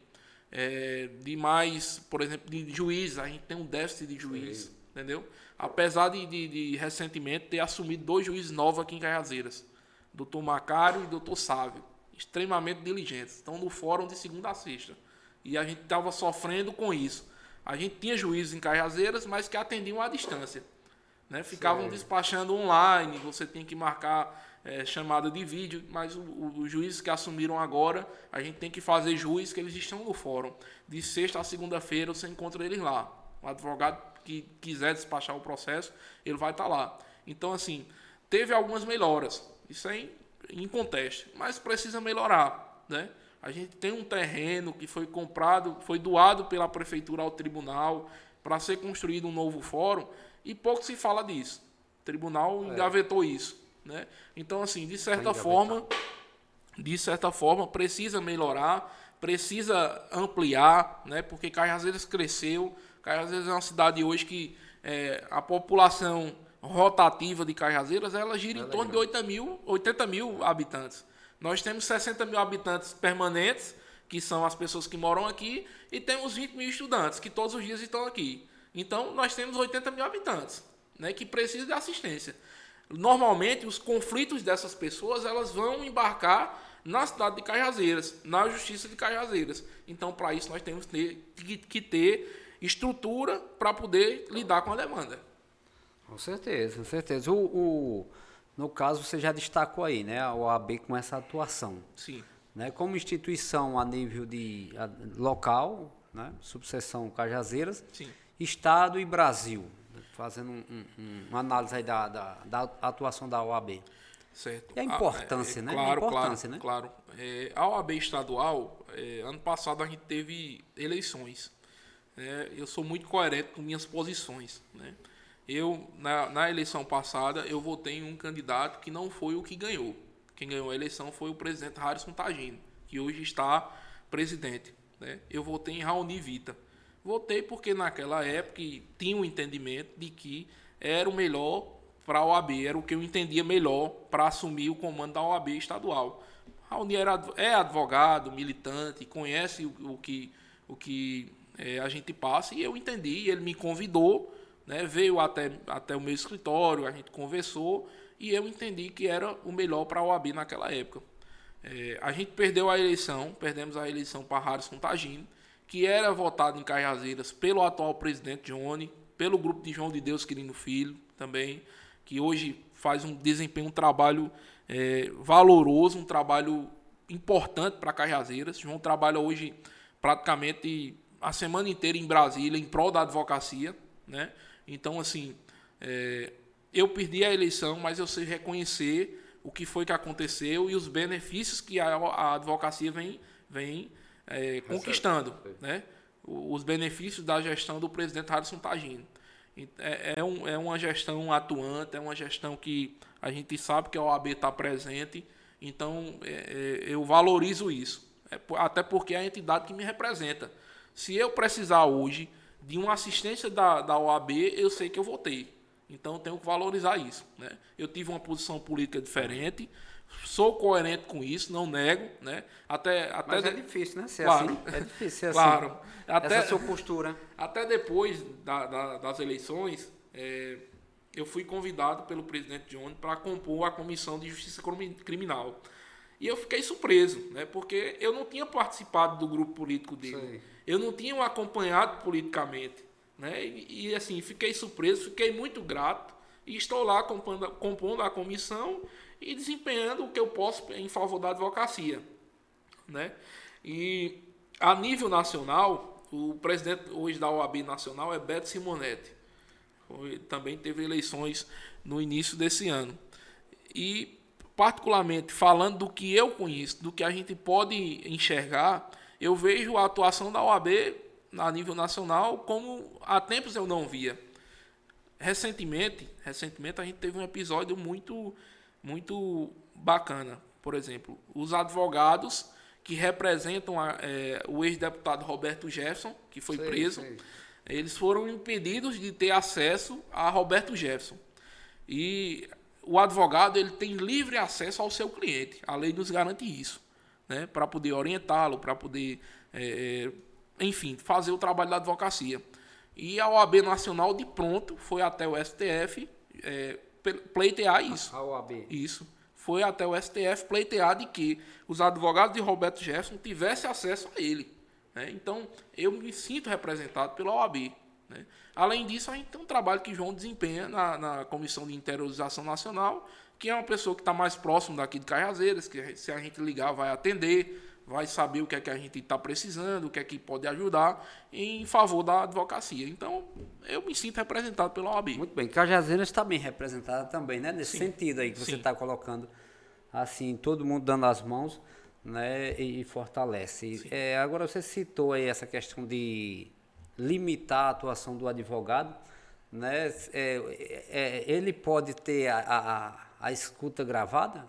de mais, por exemplo, de juiz. A gente tem um déficit de juiz, sim, entendeu? Apesar de recentemente ter assumido 2 juízes novos aqui em Cajazeiras, Dr. Macário e Dr. Sávio, extremamente diligentes, estão no fórum de segunda a sexta. E a gente estava sofrendo com isso. A gente tinha juízes em Cajazeiras, mas que atendiam à distância, né? Ficavam despachando online, você tinha que marcar chamada de vídeo, mas os juízes que assumiram agora, a gente tem que fazer juiz que eles estão no fórum. De sexta a segunda-feira você encontra eles lá. O advogado que quiser despachar o processo, ele vai estar lá. Então, assim, teve algumas melhoras, isso é inconteste, mas precisa melhorar, né? A gente tem um terreno que foi comprado, foi doado pela prefeitura ao tribunal para ser construído um novo fórum e pouco se fala disso. O tribunal engavetou isso, né? Então, assim, de certa forma, precisa melhorar, precisa ampliar, né? Porque Cajazeiras cresceu. Cajazeiras é uma cidade hoje que a população rotativa de Cajazeiras ela gira em torno de 80 mil habitantes. Nós temos 60 mil habitantes permanentes, que são as pessoas que moram aqui, e temos 20 mil estudantes, que todos os dias estão aqui. Então, nós temos 80 mil habitantes, né, que precisam de assistência. Normalmente, os conflitos dessas pessoas, elas vão embarcar na cidade de Cajazeiras, na Justiça de Cajazeiras. Então, para isso, nós temos que ter estrutura para poder lidar com a demanda. Com certeza, com certeza. No caso, você já destacou aí, né, a OAB com essa atuação. Sim. Né, como instituição a nível local, né, subseção Cajazeiras, Sim. Estado e Brasil, fazendo uma análise aí da atuação da OAB. Certo. E a importância, né? Claro, a importância, claro, né? claro. A OAB estadual, ano passado a gente teve eleições. Eu sou muito coerente com minhas posições, né? Na eleição passada, eu votei em um candidato que não foi o que ganhou. Quem ganhou a eleição foi o presidente Harrison Tagino, que hoje está presidente, né? Eu votei em Raoni Vita. Votei porque naquela época tinha um entendimento de que era o melhor para a OAB, era o que eu entendia melhor para assumir o comando da OAB estadual. Raoni é advogado, militante, conhece o que a gente passa, e eu entendi, ele me convidou, né, veio até o meu escritório, a gente conversou, e eu entendi que era o melhor para a OAB naquela época. A gente perdemos a eleição para Harrison Tagino, que era votado em Cajazeiras pelo atual presidente Johnny, pelo grupo de João de Deus Quirino Filho também, que hoje desempenha um trabalho valoroso, um trabalho importante para Cajazeiras. João trabalha hoje praticamente a semana inteira em Brasília em prol da advocacia, né? Então, assim, eu perdi a eleição, mas eu sei reconhecer o que foi que aconteceu e os benefícios que a advocacia vem conquistando, né? Os benefícios da gestão do presidente Harrison Tagino. É uma gestão atuante, é uma gestão que a gente sabe que a OAB está presente, então eu valorizo isso, até porque é a entidade que me representa. Se eu precisar hoje de uma assistência da OAB, eu sei que eu vou ter. Então, eu tenho que valorizar isso, né? Eu tive uma posição política diferente, sou coerente com isso, não nego, né? Mas é difícil, né? Ser claro, assim. É difícil ser claro. assim. Essa é a sua postura. Até depois das eleições, eu fui convidado pelo presidente Johnny para compor a Comissão de Justiça Criminal. E eu fiquei surpreso, né? Porque eu não tinha participado do grupo político dele. Sei. Eu não tinha o acompanhado politicamente, né? E assim, fiquei surpreso, fiquei muito grato e estou lá compondo a comissão e desempenhando o que eu posso em favor da advocacia, né? E a nível nacional, o presidente hoje da OAB nacional é Beto Simonetti. Também teve eleições no início desse ano. E particularmente falando do que eu conheço, do que a gente pode enxergar, eu vejo a atuação da OAB a nível nacional como há tempos eu não via. Recentemente a gente teve um episódio muito, muito bacana. Por exemplo, os advogados que representam o ex-deputado Roberto Jefferson, que foi preso, eles foram impedidos de ter acesso a Roberto Jefferson. E o advogado ele tem livre acesso ao seu cliente. A lei nos garante isso, né? Para poder orientá-lo, para poder, enfim, fazer o trabalho da advocacia. E a OAB Nacional, de pronto, foi até o STF pleitear isso. A OAB. Isso. Foi até o STF pleitear de que os advogados de Roberto Jefferson tivessem acesso a ele, né? Então, eu me sinto representado pela OAB. Né? Além disso, a gente tem um trabalho que João desempenha na Comissão de Interiorização Nacional, que é uma pessoa que está mais próximo daqui de Cajazeiras, que se a gente ligar vai atender, vai saber o que é que a gente está precisando, o que é que pode ajudar em favor da advocacia. Então, eu me sinto representado pela OAB. Muito bem. Cajazeiras está bem representada também, né? Nesse sentido aí que você está colocando, assim, todo mundo dando as mãos, né? E fortalece. Agora, você citou aí essa questão de limitar a atuação do advogado, né? Ele pode ter a escuta gravada,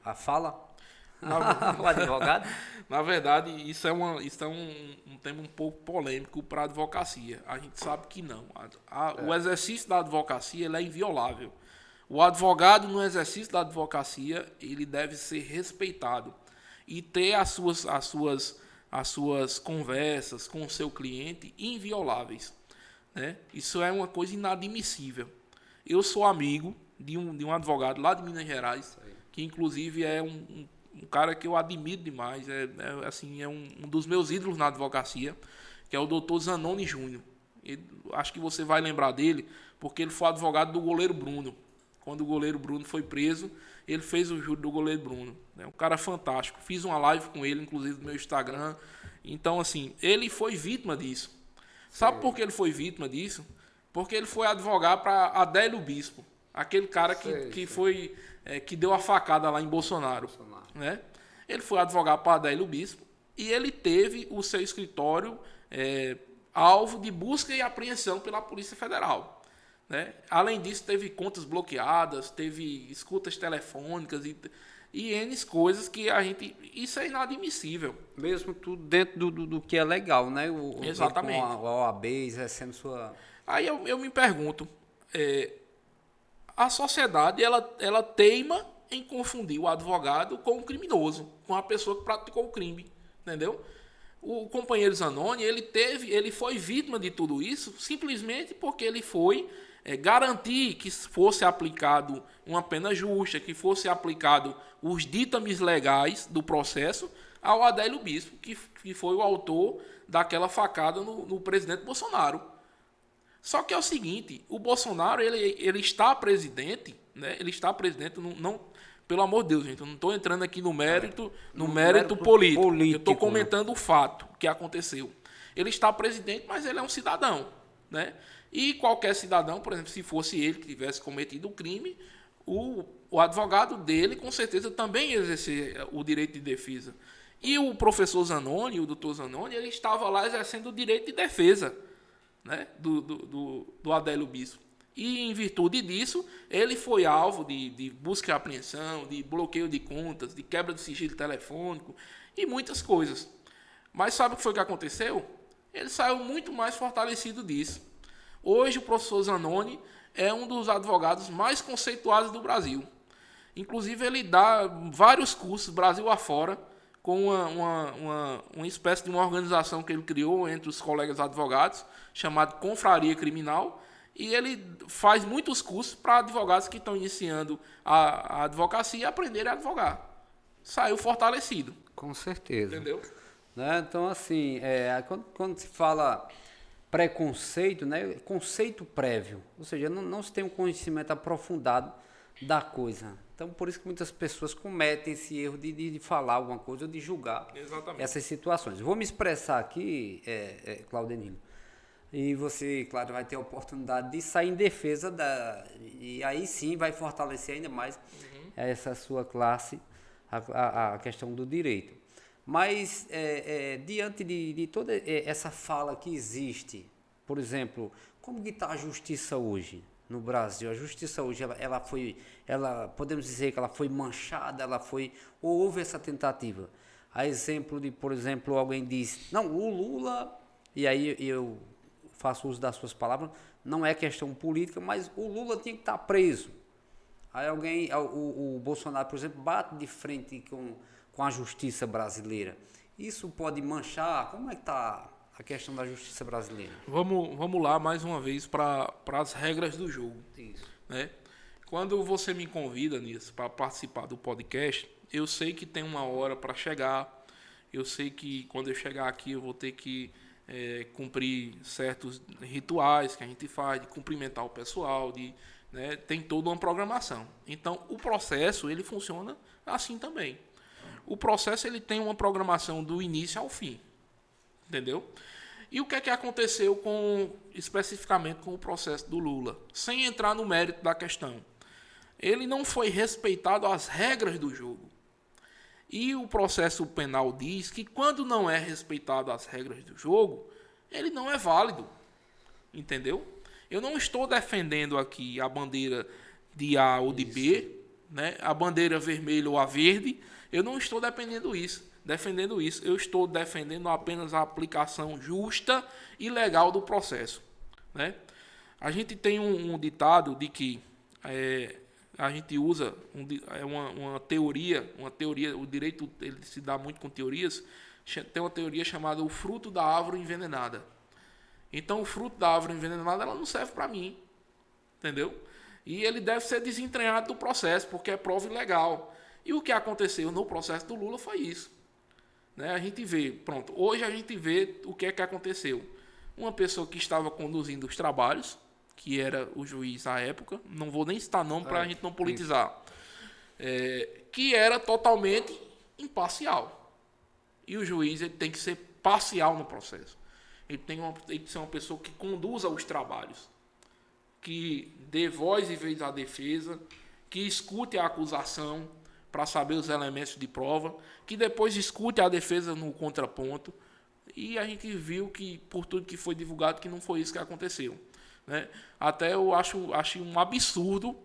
a fala, o advogado? Na verdade, isso é um tema um pouco polêmico para a advocacia. A gente sabe que não. O exercício da advocacia ele é inviolável. O advogado, no exercício da advocacia, ele deve ser respeitado e ter as suas conversas com o seu cliente invioláveis, né? Isso é uma coisa inadmissível. Eu sou amigo de um advogado lá de Minas Gerais, que inclusive é um cara que eu admiro demais, é um dos meus ídolos na advocacia, que é o Dr. Zanoni Júnior. Acho que você vai lembrar dele, porque ele foi advogado do goleiro Bruno. Quando o goleiro Bruno foi preso, ele fez o júri do goleiro Bruno. É um cara fantástico. Fiz uma live com ele, inclusive, no meu Instagram. Então, assim, ele foi vítima disso. Sabe por que ele foi vítima disso? Porque ele foi advogar para Adélio Bispo, aquele cara que deu a facada lá em Bolsonaro. Né? Ele foi advogar para Adélio Bispo e ele teve o seu escritório alvo de busca e apreensão pela Polícia Federal. Né? Além disso, teve contas bloqueadas, teve escutas telefônicas e N coisas que a gente... Isso é inadmissível. Mesmo tudo dentro do que é legal, né? Exatamente. Com a OAB exercendo sua... Aí eu me pergunto, a sociedade ela teima em confundir o advogado com o criminoso, com a pessoa que praticou o crime, entendeu? O companheiro Zanoni, ele foi vítima de tudo isso simplesmente porque ele foi garantir que fosse aplicado uma pena justa, que fosse aplicado os ditames legais do processo ao Adélio Bispo, que foi o autor daquela facada no presidente Bolsonaro. Só que é o seguinte, o Bolsonaro ele está presidente, né? Ele está presidente, não, pelo amor de Deus, gente, eu não estou entrando aqui no mérito político. Eu estou comentando o fato que aconteceu. Ele está presidente, mas ele é um cidadão, né? E qualquer cidadão, por exemplo, se fosse ele que tivesse cometido o crime, o advogado dele, com certeza, também exercer o direito de defesa. E o professor Zanoni, o doutor Zanoni, ele estava lá exercendo o direito de defesa, né, do Adélio Bispo. E, em virtude disso, ele foi alvo de busca e apreensão, de bloqueio de contas, de quebra de sigilo telefônico e muitas coisas. Mas sabe o que foi que aconteceu? Ele saiu muito mais fortalecido disso. Hoje, o professor Zanoni é um dos advogados mais conceituados do Brasil. Inclusive, ele dá vários cursos, Brasil afora, com uma espécie de uma organização que ele criou entre os colegas advogados, chamado Confraria Criminal, e ele faz muitos cursos para advogados que estão iniciando a advocacia aprenderem a advogar. Saiu fortalecido. Com certeza. Entendeu? Né? Então, assim, quando se fala preconceito, né? Conceito prévio, ou seja, não se tem um conhecimento aprofundado da coisa. Então, por isso que muitas pessoas cometem esse erro de falar alguma coisa ou de julgar essas situações. Eu vou me expressar aqui, Claudenilo, e você, claro, vai ter a oportunidade de sair em defesa e aí sim vai fortalecer ainda mais essa sua classe, a questão do direito. Mas, diante de toda essa fala que existe, por exemplo, como que está a justiça hoje no Brasil? A justiça hoje, podemos dizer que ela foi manchada, ou houve essa tentativa? A exemplo de, por exemplo, alguém diz, não, o Lula, e aí eu faço uso das suas palavras, não é questão política, mas o Lula tinha que estar preso. Aí o Bolsonaro, por exemplo, bate de frente com a justiça brasileira. Isso pode manchar? Como é que está a questão da justiça brasileira? Vamos lá mais uma vez para as regras do jogo. Isso. Né? Quando você me convida nisso para participar do podcast, eu sei que tem uma hora para chegar. Eu sei que quando eu chegar aqui eu vou ter que cumprir certos rituais que a gente faz, de cumprimentar o pessoal, né, tem toda uma programação. Então, o processo ele funciona assim também. O processo ele tem uma programação do início ao fim, entendeu? E o que é que aconteceu especificamente com o processo do Lula? Sem entrar no mérito da questão. Ele não foi respeitado as regras do jogo. E o processo penal diz que quando não é respeitado as regras do jogo, ele não é válido, entendeu? Eu não estou defendendo aqui a bandeira de A ou de B, né? A bandeira vermelha ou a verde. Eu não estou defendendo isso. Eu estou defendendo apenas a aplicação justa e legal do processo, né? A gente tem um ditado de que a gente usa uma teoria, o direito ele se dá muito com teorias, tem uma teoria chamada o fruto da árvore envenenada. Então, o fruto da árvore envenenada ela não serve para mim, entendeu? E ele deve ser desentranhado do processo, porque é prova ilegal. E o que aconteceu no processo do Lula foi isso. Né? A gente vê, pronto, hoje a gente vê o que é que aconteceu. Uma pessoa que estava conduzindo os trabalhos, que era o juiz à época, não vou nem citar nome para a gente não politizar, que era totalmente imparcial. E o juiz ele tem que ser parcial no processo. Ele tem que ser uma pessoa que conduza os trabalhos, que dê voz e vez à defesa, que escute a acusação para saber os elementos de prova, que depois escute a defesa no contraponto. E a gente viu que, por tudo que foi divulgado, que não foi isso que aconteceu. Né? Até eu acho um absurdo,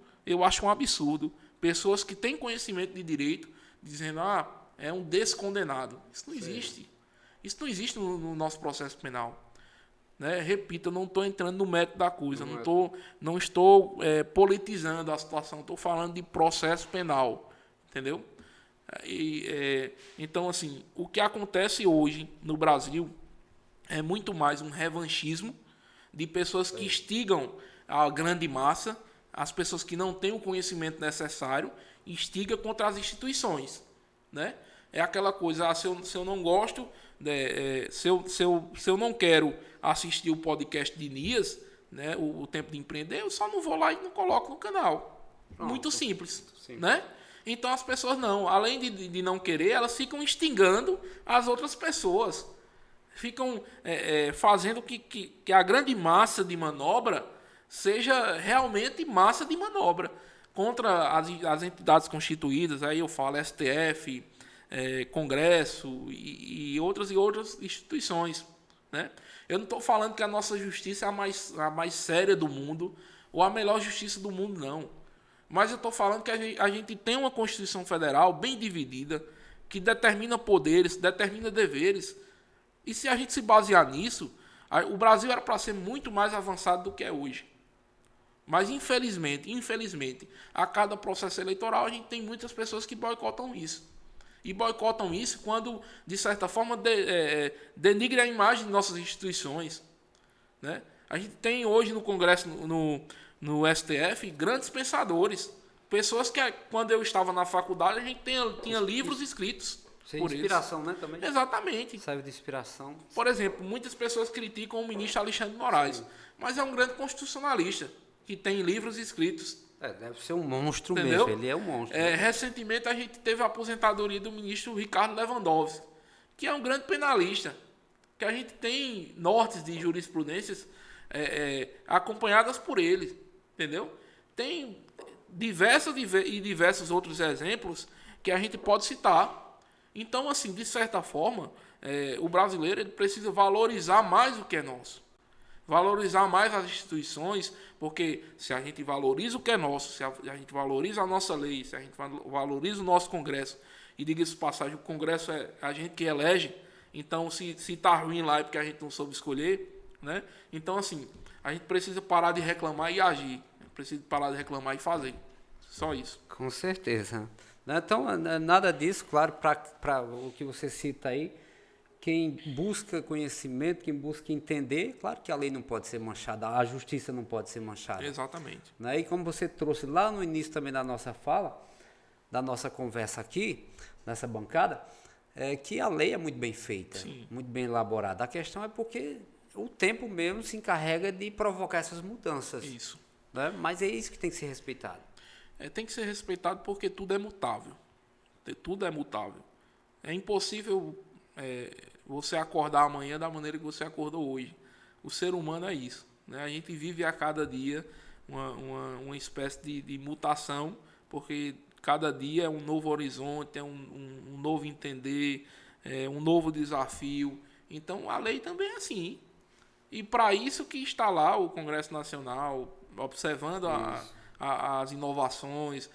pessoas que têm conhecimento de direito dizendo, é um descondenado. Isso não existe. Isso não existe no nosso processo penal. Né? Repito, eu não estou entrando no mérito da coisa, não estou politizando a situação, estou falando de processo penal. Entendeu? Então, assim, o que acontece hoje no Brasil é muito mais um revanchismo de pessoas que instigam a grande massa, as pessoas que não têm o conhecimento necessário, instiga contra as instituições. Né? É aquela coisa, se eu não gosto, se eu não quero assistir o podcast de Nias, né, o Tempo de Empreender, eu só não vou lá e não coloco no canal. Pronto. Muito simples. Né? Então as pessoas não, além de não querer, elas ficam instigando as outras pessoas. Ficam fazendo que a grande massa de manobra seja realmente massa de manobra contra as entidades constituídas. Aí eu falo STF, Congresso e outras instituições. Né? Eu não estou falando que a nossa justiça é a mais séria do mundo ou a melhor justiça do mundo, não. Mas eu estou falando que a gente tem uma Constituição Federal bem dividida, que determina poderes, determina deveres. E se a gente se basear nisso, o Brasil era para ser muito mais avançado do que é hoje. Mas infelizmente, a cada processo eleitoral a gente tem muitas pessoas que boicotam isso. E boicotam isso quando, de certa forma, denigra a imagem de nossas instituições. Né? A gente tem hoje no Congresso, no STF, grandes pensadores. Pessoas que, quando eu estava na faculdade, a gente tinha livros escritos. Sem inspiração, né? Também. Exatamente. Serve de inspiração. Por exemplo, muitas pessoas criticam o ministro Alexandre de Moraes, mas é um grande constitucionalista, que tem livros escritos. Deve ser um monstro. Entendeu? Mesmo, ele é um monstro. Recentemente a gente teve a aposentadoria do ministro Ricardo Lewandowski, que é um grande penalista, que a gente tem nortes de jurisprudências acompanhadas por ele. Entendeu? Tem diversos outros exemplos que a gente pode citar. Então, assim, de certa forma, o brasileiro ele precisa valorizar mais o que é nosso. Valorizar mais as instituições, porque se a gente valoriza o que é nosso, se a gente valoriza a nossa lei, se a gente valoriza o nosso Congresso, e diga-se de passagem, o Congresso é a gente que elege, então se está ruim lá é porque a gente não soube escolher. Né? Então, assim, a gente precisa parar de reclamar e agir. Precisa parar de reclamar e fazer. Só isso. Com certeza. Então, nada disso, claro, para o que você cita aí, quem busca conhecimento, quem busca entender, claro que a lei não pode ser manchada, a justiça não pode ser manchada. Exatamente. Né? E como você trouxe lá no início também da nossa fala, da nossa conversa aqui, nessa bancada, que a lei é muito bem feita, Sim. muito bem elaborada. A questão é porque o tempo mesmo se encarrega de provocar essas mudanças. Isso. Né? Mas é isso que tem que ser respeitado. Tem que ser respeitado porque tudo é mutável. Tudo é mutável. É impossível você acordar amanhã da maneira que você acordou hoje. O ser humano é isso. Né? A gente vive a cada dia uma espécie de mutação, porque cada dia é um novo horizonte, é um novo entender, um novo desafio. Então, a lei também é assim. E para isso que está lá o Congresso Nacional, observando as inovações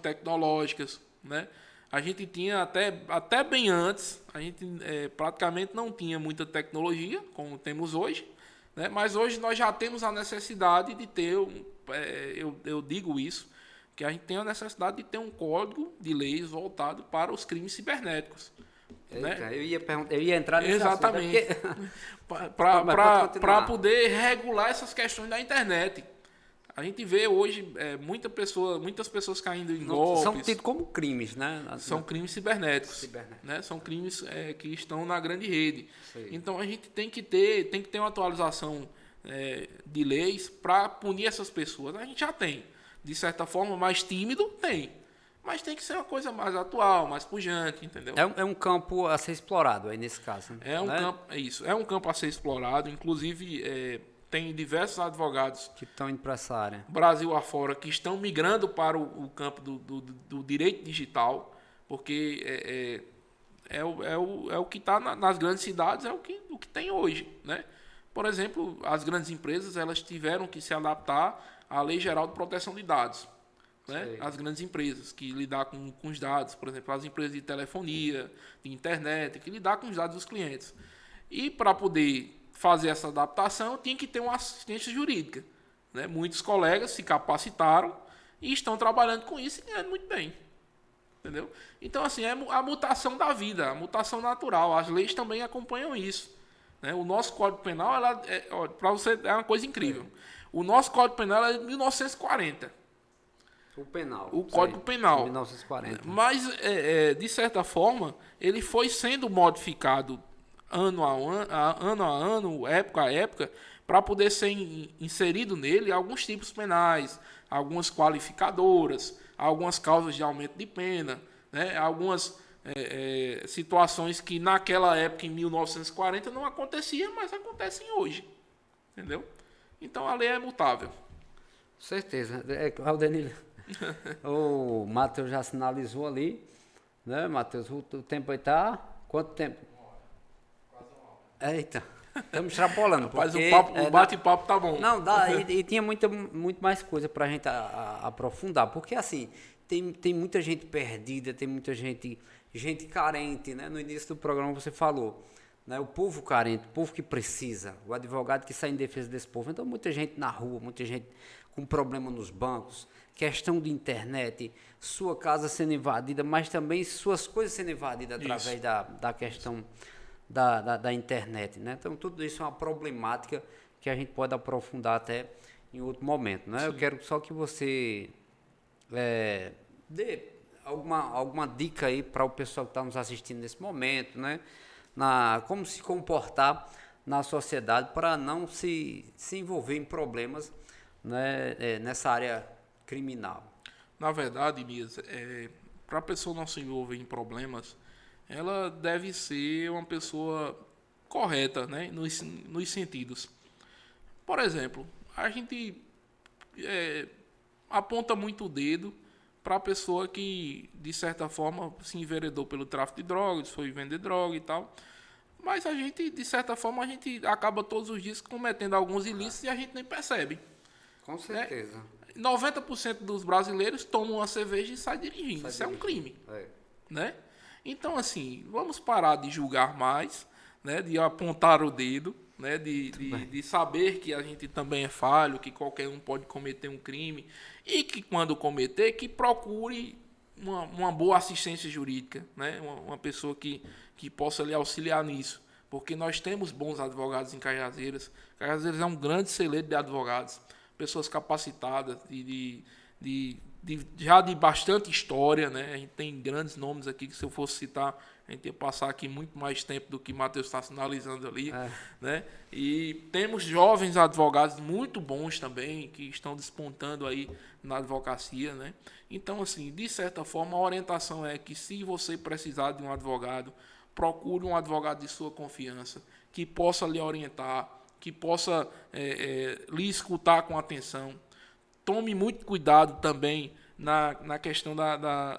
tecnológicas. Né? A gente tinha, até bem antes, a gente praticamente não tinha muita tecnologia, como temos hoje, né? Mas hoje nós já temos a necessidade de ter, eu digo isso, que a gente tem a necessidade de ter um código de leis voltado para os crimes cibernéticos. Eita, Né? eu ia entrar nesse Exatamente. assunto, Para poder regular essas questões da internet. A gente vê hoje muitas pessoas caindo em golpes. São tidos como crimes, né? São crimes cibernéticos. Né? São crimes que estão na grande rede. Sim. Então a gente tem que ter uma atualização de leis para punir essas pessoas. A gente já tem. De certa forma, mais tímido, tem. Mas tem que ser uma coisa mais atual, mais pujante, entendeu? É um campo a ser explorado aí nesse caso. É um campo a ser explorado. Inclusive, tem diversos advogados que estão indo para essa área. Brasil afora, que estão migrando para o campo do direito digital, porque é o que está nas grandes cidades, o que tem hoje, né? Por exemplo, as grandes empresas elas tiveram que se adaptar à Lei Geral de Proteção de Dados. Né? As grandes empresas que lidar com os dados, por exemplo, as empresas de telefonia, de internet, que lidar com os dados dos clientes. E para poder fazer essa adaptação, tinha que ter uma assistência jurídica. Né? Muitos colegas se capacitaram e estão trabalhando com isso e ganhando muito bem. Entendeu? Então, assim, é a mutação da vida, a mutação natural. As leis também acompanham isso. Né? O nosso Código Penal, para você, é uma coisa incrível. O nosso Código Penal é de 1940. O Código Penal. 1940. Mas, de certa forma, ele foi sendo modificado ano a ano, época a época, para poder ser inserido nele alguns tipos penais, algumas qualificadoras, algumas causas de aumento de pena, né? Algumas situações que naquela época, em 1940, não acontecia, mas acontecem hoje. Entendeu? Então, a lei é mutável. Certeza. Aldenir, o Matheus já sinalizou ali, né, Matheus? O tempo aí tá... Quanto tempo? Quase uma hora. Eita, estamos extrapolando. Mas o bate-papo tá bom. Não, dá, e tinha muito mais coisa para a gente aprofundar, porque assim, tem muita gente perdida, tem muita gente carente, né? No início do programa você falou, né? O povo carente, o povo que precisa, o advogado que sai em defesa desse povo. Então, muita gente na rua, muita gente com problema nos bancos, questão de internet, sua casa sendo invadida, mas também suas coisas sendo invadidas através da questão da internet, né? Então, tudo isso é uma problemática que a gente pode aprofundar até em outro momento, né? Sim. Eu quero só que você dê alguma dica aí para o pessoal que está nos assistindo nesse momento, né? Como se comportar na sociedade para não se envolver em problemas, né, nessa área criminal. Na verdade, Mias, para a pessoa não se envolver em problemas, ela deve ser uma pessoa correta, né, nos sentidos. Por exemplo, a gente aponta muito o dedo para a pessoa que, de certa forma, se enveredou pelo tráfico de drogas, foi vender droga e tal. Mas a gente, de certa forma, a gente acaba todos os dias cometendo alguns ilícitos e a gente nem percebe. Com certeza. 90% dos brasileiros tomam uma cerveja e saem dirigindo. Isso é um crime. Né? Então, assim, vamos parar de julgar mais, né? De apontar o dedo, né? De saber que a gente também é falho, que qualquer um pode cometer um crime e que, quando cometer, que procure uma boa assistência jurídica, né? Uma pessoa que possa lhe auxiliar nisso. Porque nós temos bons advogados em Cajazeiras. Cajazeiras é um grande celeiro de advogados. Pessoas capacitadas, já de bastante história, né? A gente tem grandes nomes aqui que, se eu fosse citar, a gente ia passar aqui muito mais tempo do que o Matheus está sinalizando ali. Né? E temos jovens advogados muito bons também, que estão despontando aí na advocacia. Né? Então, assim, de certa forma, a orientação é que, se você precisar de um advogado, procure um advogado de sua confiança, que possa lhe orientar, que possa lhe escutar com atenção. Tome muito cuidado também na questão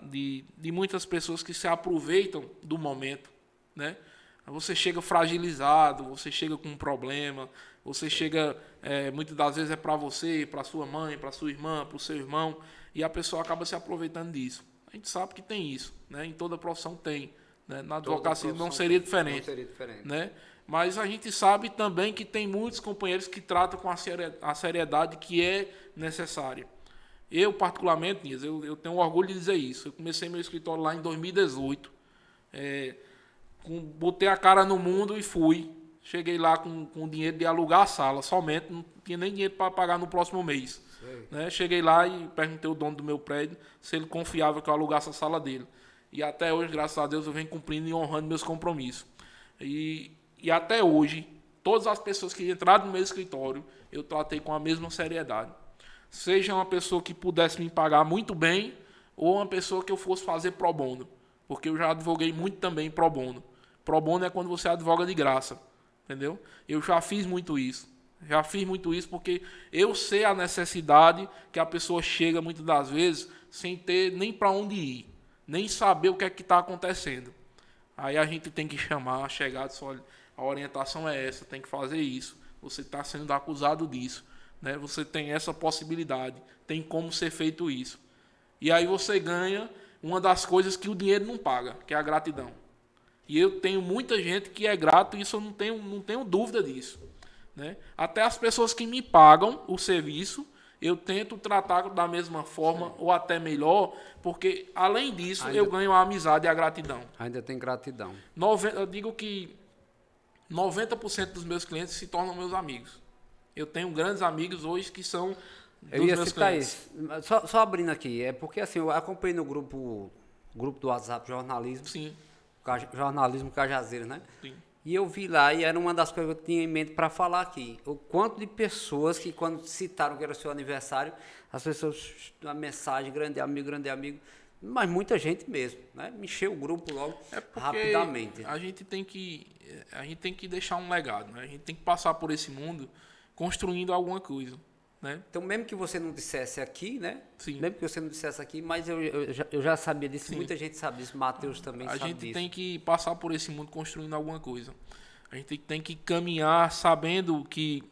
de muitas pessoas que se aproveitam do momento. Né? Você chega fragilizado, você chega com um problema, você chega, muitas das vezes é para você, para sua mãe, para sua irmã, para o seu irmão, e a pessoa acaba se aproveitando disso. A gente sabe que tem isso, né? Em toda profissão tem. Né? Na advocacia não seria diferente. Não seria diferente. Né? Mas a gente sabe também que tem muitos companheiros que tratam com a seriedade que é necessária. Eu, particularmente, Nias, eu tenho orgulho de dizer isso. Eu comecei meu escritório lá em 2018. Botei a cara no mundo e fui. Cheguei lá com dinheiro de alugar a sala somente. Não tinha nem dinheiro para pagar no próximo mês. Né? Cheguei lá e perguntei ao dono do meu prédio se ele confiava que eu alugasse a sala dele. E até hoje, graças a Deus, eu venho cumprindo e honrando meus compromissos. E até hoje, todas as pessoas que entraram no meu escritório, eu tratei com a mesma seriedade. Seja uma pessoa que pudesse me pagar muito bem, ou uma pessoa que eu fosse fazer pro bono. Porque eu já advoguei muito também pro bono. Pro bono é quando você advoga de graça. Entendeu? Eu já fiz muito isso. Já fiz muito isso porque eu sei a necessidade que a pessoa chega muitas das vezes sem ter nem para onde ir, nem saber o que é que está acontecendo. Aí a gente tem que chamar, chegar e dizer, olha, a orientação é essa, tem que fazer isso. Você está sendo acusado disso. Né? Você tem essa possibilidade, tem como ser feito isso. E aí você ganha uma das coisas que o dinheiro não paga, que é a gratidão. E eu tenho muita gente que é grato, e isso eu não tenho dúvida disso. Né? Até as pessoas que me pagam o serviço, eu tento tratar da mesma forma, sim, ou até melhor, porque além disso eu ganho a amizade e a gratidão. Ainda tem gratidão. Eu digo que 90% dos meus clientes se tornam meus amigos. Eu tenho grandes amigos hoje que são dos meus clientes. Isso. Só abrindo aqui, é porque assim, eu acompanhei no grupo do WhatsApp Jornalismo. Sim. Jornalismo Cajazeiras, né? Sim. E eu vi lá, e era uma das coisas que eu tinha em mente para falar aqui. O quanto de pessoas que, quando citaram que era o seu aniversário, as pessoas, uma mensagem, grande amigo, mas muita gente mesmo, né? Me encheu o grupo logo, rapidamente. A gente tem que deixar um legado, né? A gente tem que passar por esse mundo construindo alguma coisa. Né? Então, mesmo que você não dissesse aqui, né? Sim. Mesmo que você não dissesse aqui, mas eu já sabia disso, sim, muita gente sabe disso, Matheus também sabe disso. A gente tem que passar por esse mundo construindo alguma coisa. A gente tem que caminhar sabendo que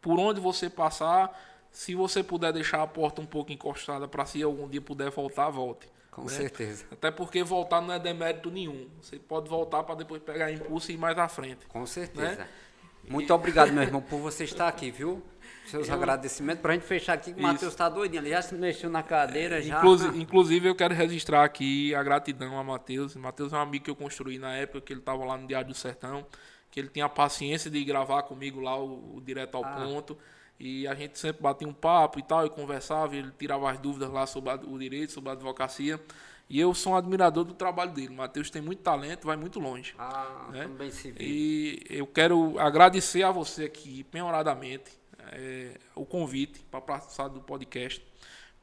por onde você passar, se você puder deixar a porta um pouco encostada para se algum dia puder voltar, volte. Com né? certeza. Até porque voltar não é demérito nenhum. Você pode voltar para depois pegar impulso e ir mais à frente. Com certeza. Né? Muito obrigado, meu irmão, por você estar aqui, viu? Seus agradecimentos. Para a gente fechar aqui, que o Matheus está doidinho. Ele já se mexeu na cadeira. Inclusive, eu quero registrar aqui a gratidão a Matheus. Matheus é um amigo que eu construí na época que ele estava lá no Diário do Sertão, que ele tinha a paciência de gravar comigo lá o Direto ao Ponto. E a gente sempre batia um papo e tal, e conversava, e ele tirava as dúvidas lá sobre o direito, sobre a advocacia. E eu sou um admirador do trabalho dele. O Matheus tem muito talento, vai muito longe. Né? Também se vê. E eu quero agradecer a você aqui, penhoradamente, o convite para participar do podcast.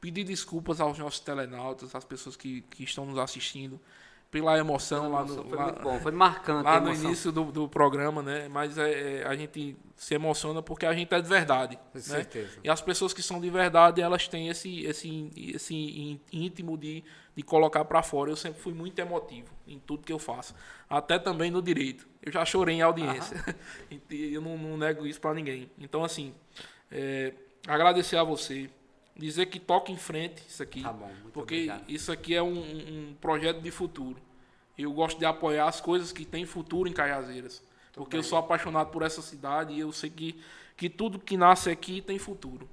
Pedir desculpas aos nossos telenautas, às pessoas que estão nos assistindo, pela emoção foi muito bom, foi marcante lá no início do programa, né? Mas a gente se emociona porque a gente é de verdade, com né? certeza. E as pessoas que são de verdade, elas têm esse íntimo de colocar para fora. Eu sempre fui muito emotivo em tudo que eu faço, até também no direito. Eu já chorei em audiência. Eu não nego isso para ninguém. Então, assim, agradecer a você, dizer que toca em frente isso aqui, tá bom, muito porque obrigado. Isso aqui é um projeto de futuro. Eu gosto de apoiar as coisas que têm futuro em Cajazeiras, porque eu sou apaixonado por essa cidade e eu sei que tudo que nasce aqui tem futuro.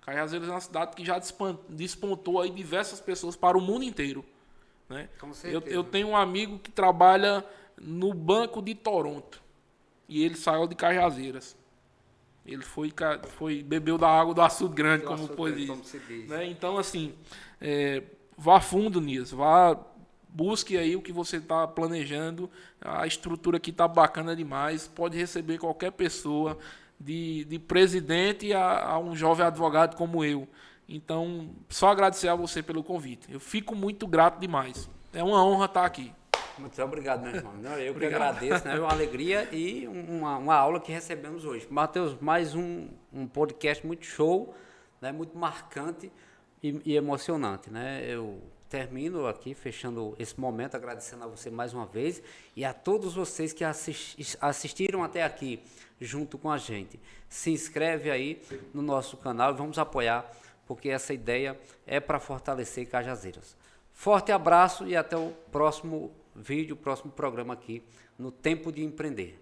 Cajazeiras é uma cidade que já despontou aí diversas pessoas para o mundo inteiro. Né? Com certeza. Eu tenho um amigo que trabalha no Banco de Toronto e ele saiu de Cajazeiras. Ele bebeu da água do açude grande, como se diz. Né? Então, assim, vá fundo nisso, busque aí o que você está planejando. A estrutura aqui está bacana demais. Pode receber qualquer pessoa, de presidente a um jovem advogado como eu. Então, só agradecer a você pelo convite. Eu fico muito grato demais. É uma honra estar aqui. Muito obrigado, meu irmão. Eu que agradeço, né? É uma alegria e uma aula que recebemos hoje. Matheus, mais um podcast muito show, né? Muito marcante e emocionante, né? Eu termino aqui, fechando esse momento, agradecendo a você mais uma vez e a todos vocês que assistiram até aqui junto com a gente. Se inscreve aí no nosso canal e vamos apoiar, porque essa ideia é para fortalecer Cajazeiras. Forte abraço e até o próximo vídeo, próximo programa aqui no Tempo de Empreender.